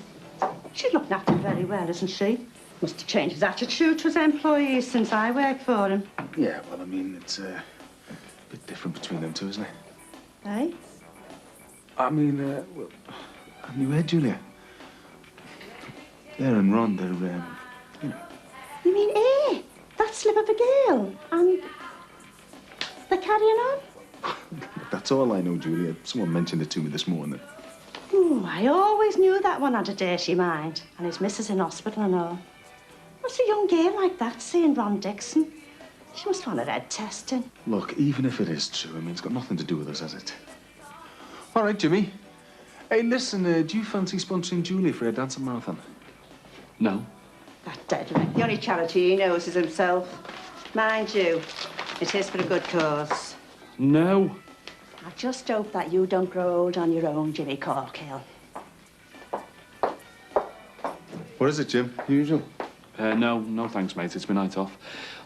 She's looking after him very well, isn't she? Must have changed his attitude to his employees since I worked for him. Yeah, well, I mean, it's a bit different between them two, isn't it? Eh? I mean, well, haven't you heard, Julia? There and Ron, they're, you know. You mean, that slip of a girl? And they're carrying on? That's all I know, Julia. Someone mentioned it to me this morning. Oh, I always knew that one had a dirty mind. And his missus in hospital and all. What's a young girl like that seeing Ron Dixon? She must want her head testing. Look, even if it is true, I mean, it's got nothing to do with us, has it? All right, Jimmy. Hey, listen, do you fancy sponsoring Julie for a dancing marathon? No. That deadman. The only charity he knows is himself. Mind you, it is for a good cause. No. I just hope that you don't grow old on your own, Jimmy Corkill. What is it, Jim? Usual? No thanks, mate. It's my night off.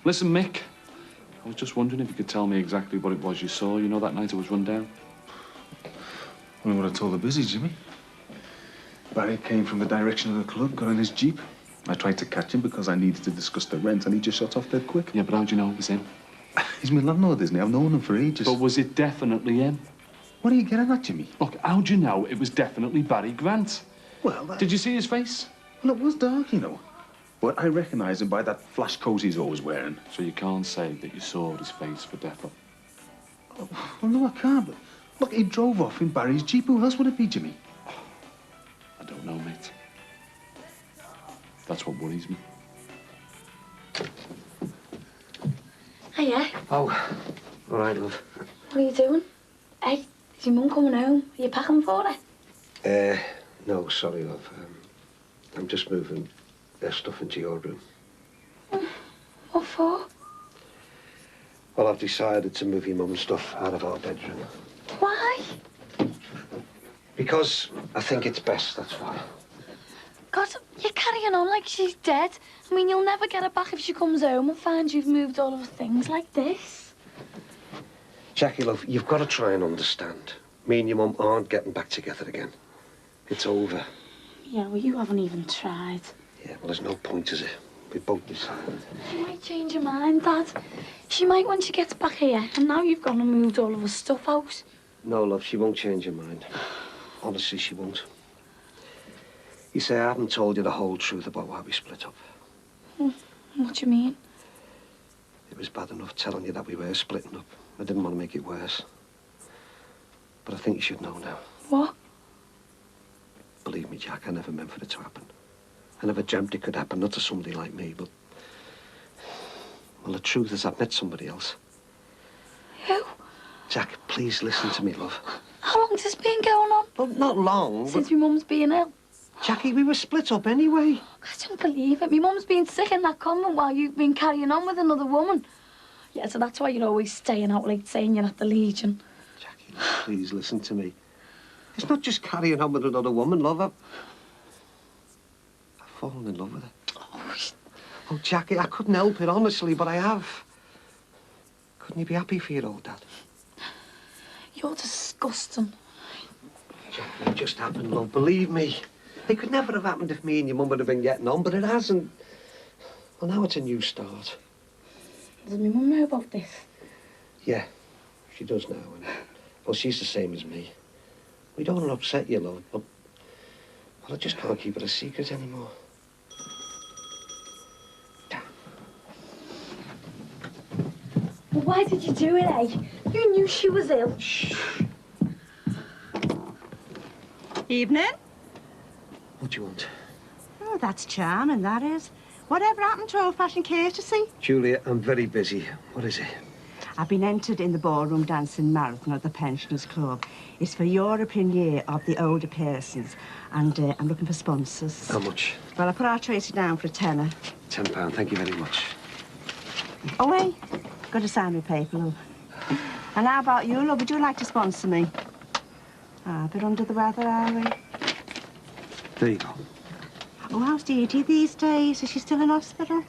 Listen, Mick, I was just wondering if you could tell me exactly what it was you saw, you know, that night it was run down. Well, what I told the busy, Jimmy. Barry came from the direction of the club, got in his Jeep. I tried to catch him because I needed to discuss the rent, and he just shot off dead quick. Yeah, but how do you know it was him? He's my landlord, isn't he? I've known him for ages. But was it definitely him? What are you getting at, Jimmy? Look, how do you know it was definitely Barry Grant? Well, Did you see his face? Well, it was dark, you know. But I recognise him by that flash coat he's always wearing. So you can't say that you saw his face for defo? Oh, well, no, I can't. But look, he drove off in Barry's Jeep. Who else would it be, Jimmy? I don't know, mate. That's what worries me. Hiya. Oh, all right, love. What are you doing? Hey, is your mum coming home? Are you packing for her? No, sorry, love. I'm just moving their stuff into your room. What for? Well, I've decided to move your mum's stuff out of our bedroom. Why? Because I think it's best, that's why. God, you're carrying on like she's dead. I mean, you'll never get her back if she comes home and finds you've moved all of her things like this. Jackie, love, you've got to try and understand. Me and your mum aren't getting back together again. It's over. Yeah, well, you haven't even tried. Yeah, well, there's no point, is it? We both decided. She might change her mind, Dad. She might when she gets back here. And now you've gone and moved all of her stuff out. No, love, she won't change her mind. Honestly, she won't. You say I haven't told you the whole truth about why we split up. What do you mean? It was bad enough telling you that we were splitting up. I didn't want to make it worse. But I think you should know now. What? Believe me, Jack, I never meant for it to happen. I never dreamt it could happen, not to somebody like me, but... Well, the truth is I've met somebody else. Who? Jack, please listen to me, love. How long's this been going on? Well, not long, Since my mum's been ill. Jackie, we were split up anyway. I don't believe it. My mum's been sick in that convent while you've been carrying on with another woman. Yeah, so that's why you're always staying out late saying you're at the Legion. Jackie, please listen to me. It's not just carrying on with another woman, love. I've fallen in love with her. Oh, Jackie, I couldn't help it, honestly, but I have. Couldn't you be happy for your old dad? You're disgusting. Jackie, it just happened, love. Believe me. It could never have happened if me and your mum would have been getting on, but it hasn't. Well, now it's a new start. Does my mum know about this? Yeah, she does now. And, well, she's the same as me. We don't want to upset you, love, but Well, I just can't keep it a secret anymore. Well, why did you do it, eh? You knew she was ill. Shh. Evening. What do you want? Oh, that's charming, that is. Whatever happened to old-fashioned courtesy? Julia, I'm very busy. What is it? I've been entered in the ballroom dancing marathon at the Pensioners Club. It's for European Year of the Older Persons, and I'm looking for sponsors. How much? Well, I put our Tracy down for a tenner. £10, thank you very much. Oh, wait. Got to sign my paper, love. And how about you, love? Would you like to sponsor me? Ah, a bit under the weather, are we? There you go. Oh, how's Dee Dee these days? Is she still in hospital?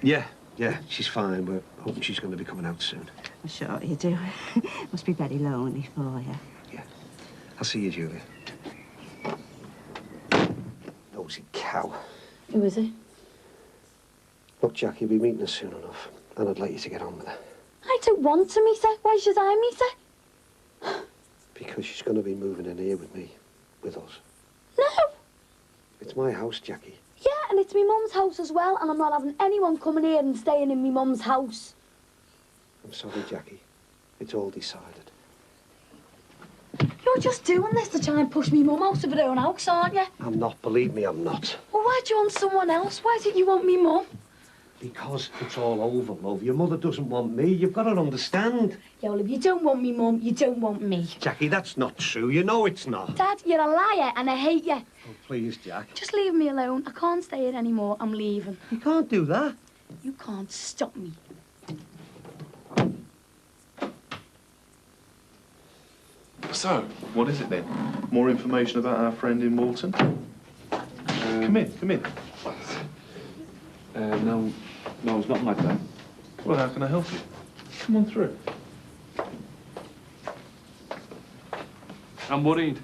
Yeah, she's fine. We're hoping she's going to be coming out soon. I'm sure you do. Must be very lonely for you. Yeah. I'll see you, Julia. Nosy cow. Who is he? Look, Jackie, we'll be meeting us soon enough, and I'd like you to get on with her. I don't want to meet her. Why should I meet her? Because she's going to be moving in here with me, with us. No. It's my house, Jackie. Yeah, and it's my mum's house as well, and I'm not having anyone coming here and staying in my mum's house. I'm sorry, Jackie. It's all decided. You're just doing this to try and push me mum out of her own house, aren't you? I'm not. Believe me, I'm not. Well, why do you want someone else? Why don't you want me mum? Because it's all over, love. Your mother doesn't want me. You've got to understand. Yeah, well, if you don't want me mum, you don't want me. Jackie, that's not true. You know it's not. Dad, you're a liar and I hate you. Oh, please, Jack. Just leave me alone. I can't stay here anymore. I'm leaving. You can't do that. You can't stop me. So, what is it then? More information about our friend in Walton? Come in, come in. No, it's nothing like that. Well, how can I help you? Come on through. I'm worried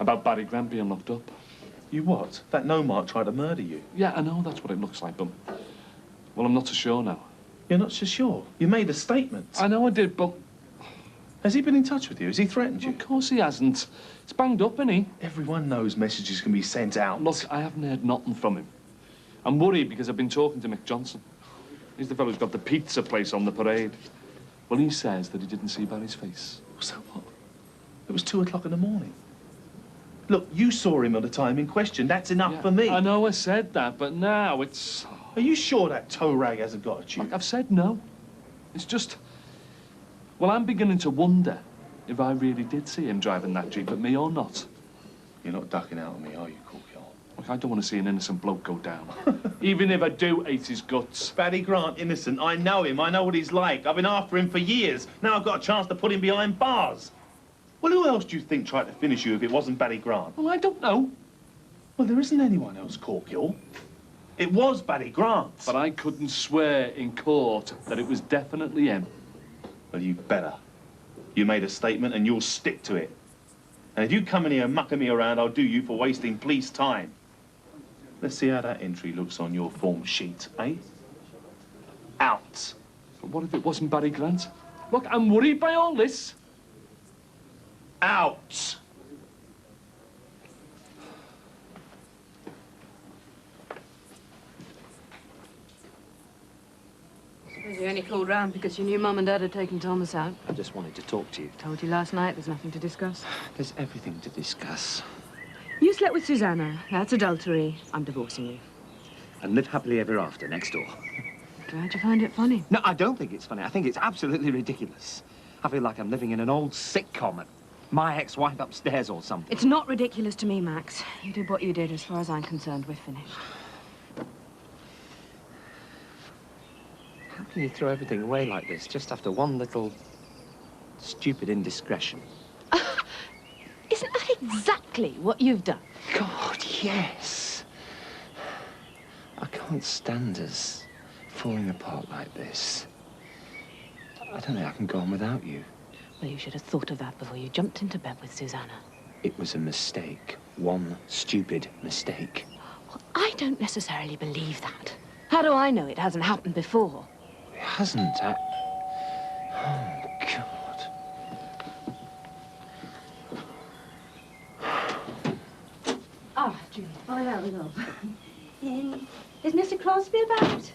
about Barry Grant being locked up. You what? That no-mark tried to murder you? Yeah, I know that's what it looks like, but... Well, I'm not so sure now. You're not so sure? You made a statement. I know I did, but... Has he been in touch with you? Has he threatened you? Of course he hasn't. It's banged up, isn't he? Everyone knows messages can be sent out. Look, I haven't heard nothing from him. I'm worried because I've been talking to Mick Johnson. He's the fellow who's got the pizza place on the parade. Well, he says that he didn't see Barry's face. So what? It was 2 o'clock in the morning. Look, you saw him at the time in question. That's enough for me. I know I said that, but now it's... Are you sure that tow rag hasn't got at you? Look, I've said no. It's just... Well, I'm beginning to wonder if I really did see him driving that Jeep at me or not. You're not ducking out on me, are you, Corkill? Look, I don't want to see an innocent bloke go down. Even if I do hate his guts. Barry Grant, innocent. I know him. I know what he's like. I've been after him for years. Now I've got a chance to put him behind bars. Well, who else do you think tried to finish you if it wasn't Barry Grant? Well, I don't know. Well, there isn't anyone else, Corkill. It was Barry Grant. But I couldn't swear in court that it was definitely him. Well, you better. You made a statement and you'll stick to it. And if you come in here and mucking me around, I'll do you for wasting police time. Let's see how that entry looks on your form sheet, eh? Out. But what if it wasn't Barry Grant? Look, I'm worried by all this. Out. You only called round because you knew Mum and Dad had taken Thomas out. I just wanted to talk to you. Told you last night there's nothing to discuss. There's everything to discuss. You slept with Susanna. That's adultery. I'm divorcing you. And live happily ever after next door. Glad you find it funny. No, I don't think it's funny. I think it's absolutely ridiculous. I feel like I'm living in an old sitcom and my ex-wife upstairs or something. It's not ridiculous to me, Max. You did what you did. As far as I'm concerned, we're finished. How can you throw everything away like this just after one little stupid indiscretion? Isn't that exactly what you've done? God, yes. I can't stand us falling apart like this. I don't think I can go on without you. Well, you should have thought of that before you jumped into bed with Susanna. It was a mistake. One stupid mistake. Well, I don't necessarily believe that. How do I know it hasn't happened before? It hasn't. Oh, God. love. Is Mr. Crosby about?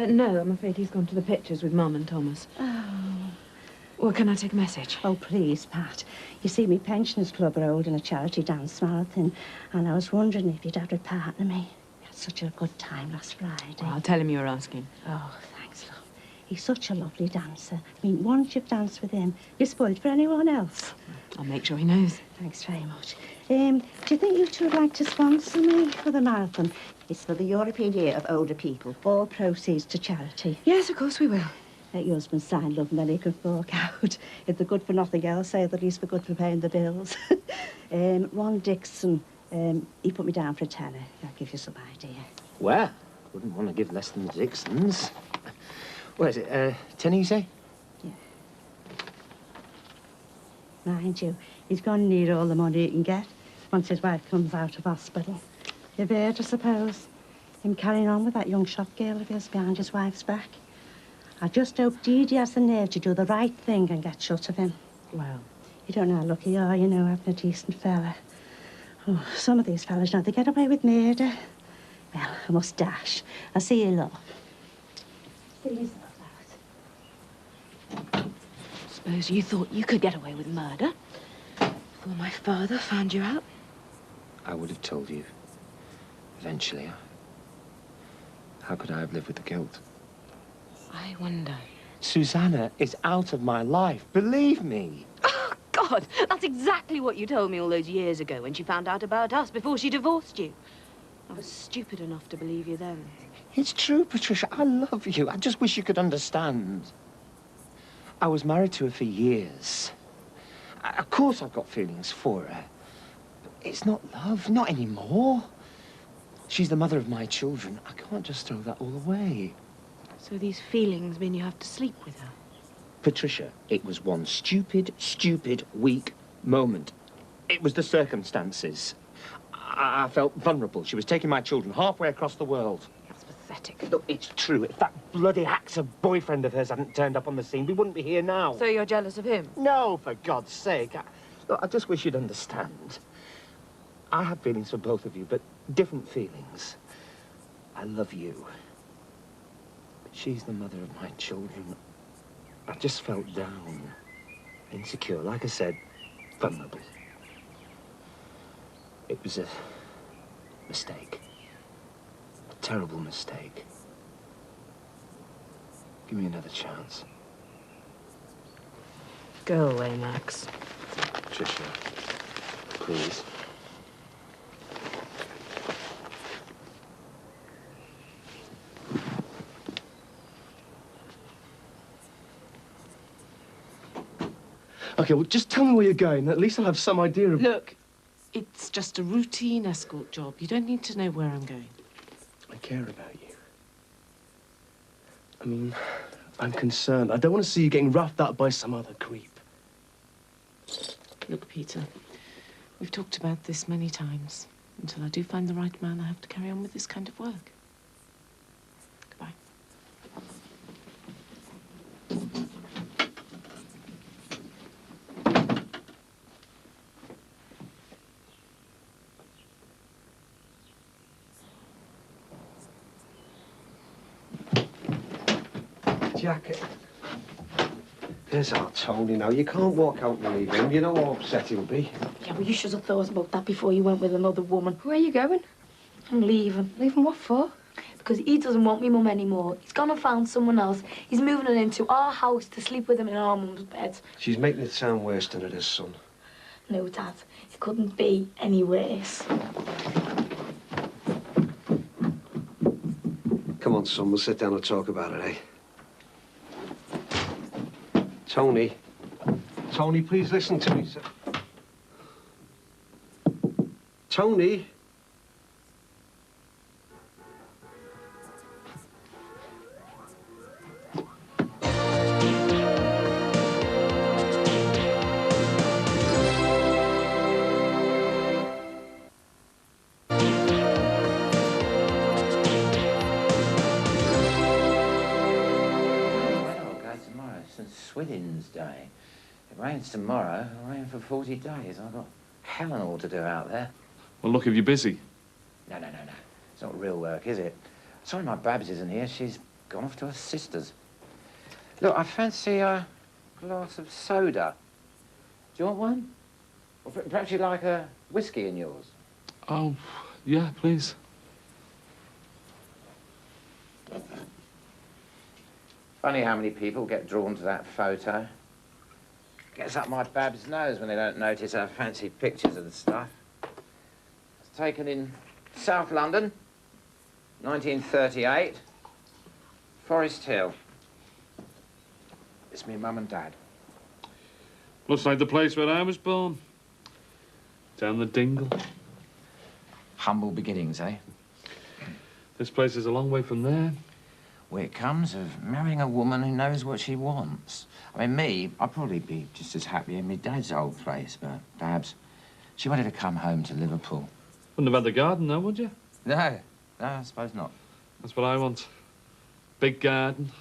No, I'm afraid he's gone to the pictures with Mum and Thomas. Oh. Well, can I take a message? Oh, please, Pat. You see, me pensioners club are holding a charity dance marathon, and I was wondering if you'd have a partner me. We had such a good time last Friday. Well, I'll tell him you were asking. Oh, thanks, love. He's such a lovely dancer. I mean, once you've danced with him, you're spoiled for anyone else. I'll make sure he knows. Thanks very much. Do you think you two would like to sponsor me for the marathon? It's for the European Year of Older People. All proceeds to charity. Yes, of course we will. Let your husband sign, love, and then he can fork out. If they're good for nothing else, say that he's for good for paying the bills. Ron Dixon, he put me down for a tenner. That gives you some idea. Well, wouldn't want to give less than the Dixons. What is it, 10 you say? Yeah. Mind you, he's going to need all the money he can get once his wife comes out of hospital. You've heard, I suppose, him carrying on with that young shop girl of his behind his wife's back. I just hope Dee Dee has the nerve to do the right thing and get shut of him. Well, you don't know how lucky you are, you know, having a decent fella. Oh, some of these fellas, you know, they get away with murder. Well, I must dash. I'll see you, love. See you, Suppose you thought you could get away with murder before my father found you out? I would have told you. Eventually. How could I have lived with the guilt? I wonder. Susanna is out of my life, believe me. Oh, God, that's exactly what you told me all those years ago when she found out about us before she divorced you. I was stupid enough to believe you then. It's true, Patricia. I love you. I just wish you could understand. I was married to her for years. Of course I've got feelings for her. But it's not love, not anymore. She's the mother of my children. I can't just throw that all away. So these feelings mean you have to sleep with her? Patricia, it was one stupid, weak moment. It was the circumstances. I felt vulnerable. She was taking my children halfway across the world. That's pathetic. Look, it's true. If that bloody hacksaw boyfriend of hers hadn't turned up on the scene, we wouldn't be here now. So you're jealous of him? No, for God's sake. Look, I just wish you'd understand. I have feelings for both of you, but different feelings. I love you. But she's the mother of my children. I just felt down, insecure, like I said, vulnerable. It was a mistake. A terrible mistake. Give me another chance. Go away, Max. Tricia, please. OK, well, just tell me where you're going. At least I'll have some idea of... Look, it's just a routine escort job. You don't need to know where I'm going. I care about you. I mean, I'm concerned. I don't want to see you getting roughed up by some other creep. Look, Peter, we've talked about this many times. Until I do find the right man, I have to carry on with this kind of work. Goodbye. Jacket. There's our Tony now. You can't walk out and leave him. You know how upset he'll be. Yeah, well, you should have thought about that before you went with another woman. Where are you going? I'm leaving. Leaving what for? Because he doesn't want me mum anymore. He's gone and found someone else. He's moving her into our house to sleep with him in our mum's bed. She's making it sound worse than it is, son. No, Dad. It couldn't be any worse. Come on, son. We'll sit down and talk about it, eh? Tony. Tony, please listen to me, sir. Tony. Swithins Day. It rains tomorrow, it'll rain for 40 days. I've got hell and all to do out there. Well, look, if you're busy. No. It's not real work, is it? Sorry my Babs isn't here. She's gone off to her sister's. Look, I fancy a glass of soda. Do you want one? Or perhaps you'd like a whiskey in yours? Oh, yeah, please. Funny how many people get drawn to that photo. Gets up my Babs' nose when they don't notice her fancy pictures of the stuff. It's taken in South London, 1938, Forest Hill. It's me mum and dad. Looks like the place where I was born. Down the dingle. Humble beginnings, eh? This place is a long way from there. Where it comes of marrying a woman who knows what she wants. I mean, me, I'd probably be just as happy in my dad's old place, but Babs, she wanted to come home to Liverpool. Wouldn't have had the garden, though, would you? No, I suppose not. That's what I want. Big garden.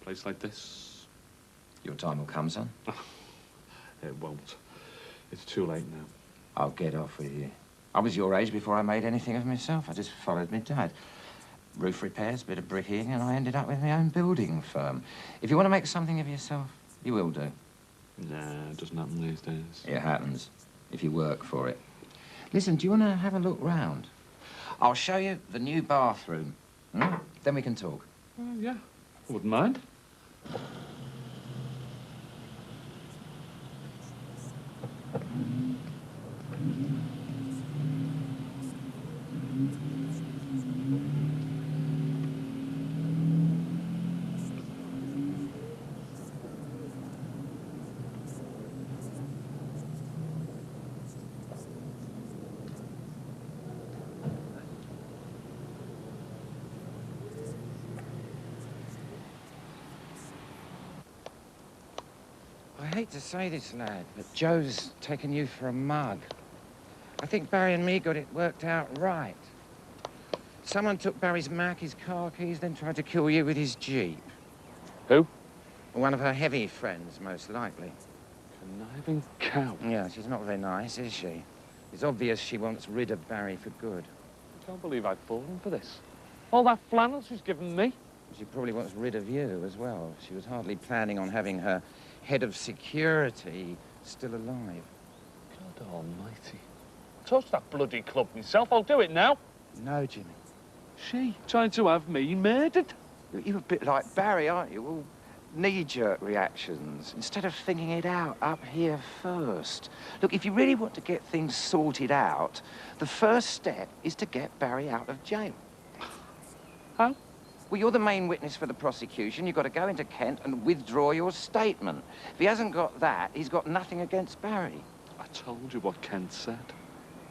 Place like this. Your time will come, son. It won't. It's too late now. I'll get off with you. I was your age before I made anything of myself. I just followed my dad. Roof repairs, bit of bricking, and I ended up with my own building firm. If you want to make something of yourself, you will do. Nah, it doesn't happen these days. It happens, if you work for it. Listen, do you want to have a look round? I'll show you the new bathroom. Then we can talk. Yeah, I wouldn't mind. I hate to say this, lad, but Joe's taken you for a mug. I think Barry and me got it worked out right. Someone took Barry's Mac, his car keys, then tried to kill you with his Jeep. Who? One of her heavy friends, most likely. Conniving cow. Yeah, she's not very nice, is she? It's obvious she wants rid of Barry for good. I can't believe I've fallen for this. All that flannel she's given me. She probably wants rid of you as well. She was hardly planning on having her head of security still alive. God almighty. Touch that bloody club myself. I'll do it now. No, Jimmy. She trying to have me murdered. You're a bit like Barry, aren't you? All knee-jerk reactions, instead of thinking it out up here first. Look, if you really want to get things sorted out, the first step is to get Barry out of jail. How? Well, you're the main witness for the prosecution. You've got to go into Kent and withdraw your statement. If he hasn't got that, he's got nothing against Barry. I told you what Kent said.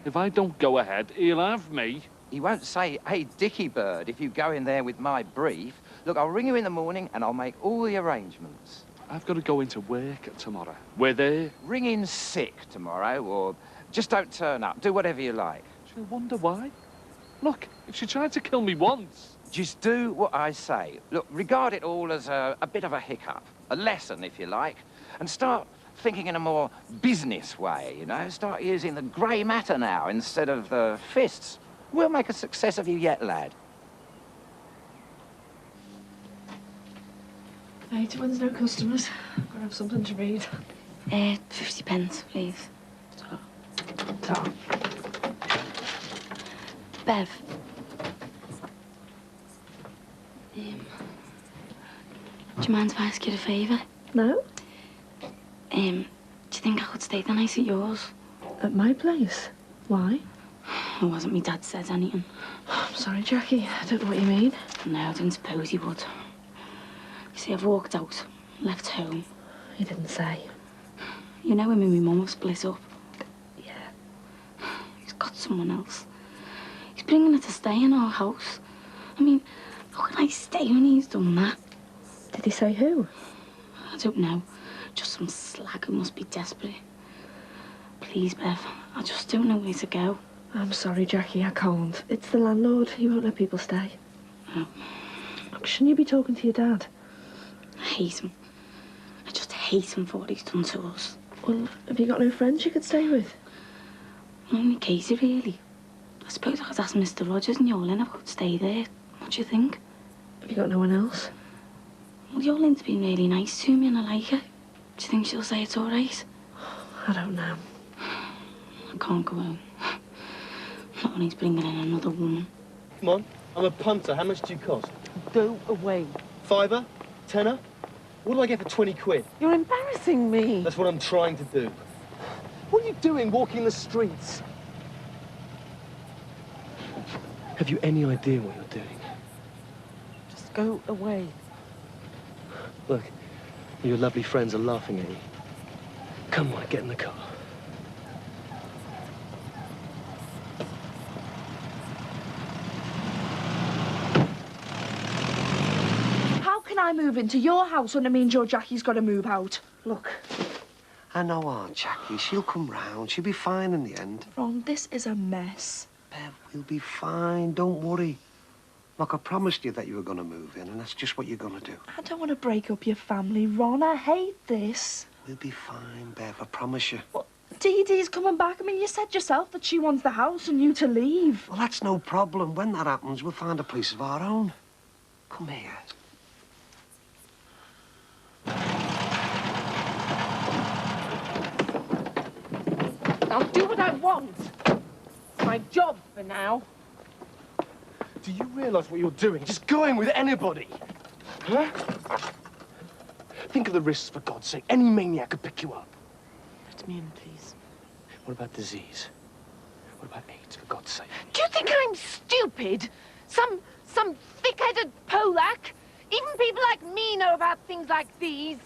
If I don't go ahead, he'll have me. He won't say, hey, Dickie Bird, if you go in there with my brief. Look, I'll ring you in the morning and I'll make all the arrangements. I've got to go into work tomorrow. We're there. Ring in sick tomorrow, or just don't turn up. Do whatever you like. She'll wonder why. Look, if she tried to kill me once... Just do what I say. Look, regard it all as a bit of a hiccup, a lesson, if you like, and start thinking in a more business way, you know? Start using the grey matter now instead of the fists. We'll make a success of you yet, lad. Hey, when there's no customers, I've got to have something to read. 50 pence, please. So. Bev. Do you mind if I ask you a favour? No. Do you think I could stay the night at yours? At my place? Why? It wasn't me dad said anything. I'm sorry, Jackie. I don't know what you mean. No, I didn't suppose he would. You see, I've walked out, left home. He didn't say. You know him and my mum have split up. Yeah. He's got someone else. He's bringing her to stay in our house. I mean, how can I stay when he's done that? Did he say who? I don't know. Just some slag who must be desperate. Please, Bev, I just don't know where to go. I'm sorry, Jackie, I can't. It's the landlord. He won't let people stay. Oh. Look, shouldn't you be talking to your dad? I hate him. I just hate him for what he's done to us. Well, have you got no friends you could stay with? Only Casey, really. I suppose I could ask Mr. Rogers and Yolene if I could stay there. What do you think? Have you got no one else? Well, Yolene's been really nice to me and I like her. Do you think she'll say it's all right? I don't know. I can't go home. Not when he's bringing in another woman. Come on, I'm a punter. How much do you cost? Go away. £5? £10? What do I get for 20 quid? You're embarrassing me. That's what I'm trying to do. What are you doing walking the streets? Have you any idea what you're doing? Just go away. Look, your lovely friends are laughing at you. Come on, get in the car. How can I move into your house when it means your Jackie's got to move out? Look, I know Aunt Jackie. She'll come round. She'll be fine in the end. Ron, this is a mess. Bev, we'll be fine. Don't worry. Look, I promised you that you were going to move in, and that's just what you're going to do. I don't want to break up your family, Ron. I hate this. We'll be fine, Bev. I promise you. Well, Dee Dee's coming back. I mean, you said yourself that she wants the house and you to leave. Well, that's no problem. When that happens, we'll find a place of our own. Come here. I'll do what I want. It's my job for now. Do you realise what you're doing? Just going with anybody? Huh? Think of the risks, for God's sake. Any maniac could pick you up. Let me in, please. What about disease? What about AIDS, for God's sake? Do you think I'm stupid? Some thick-headed Polak? Even people like me know about things like these.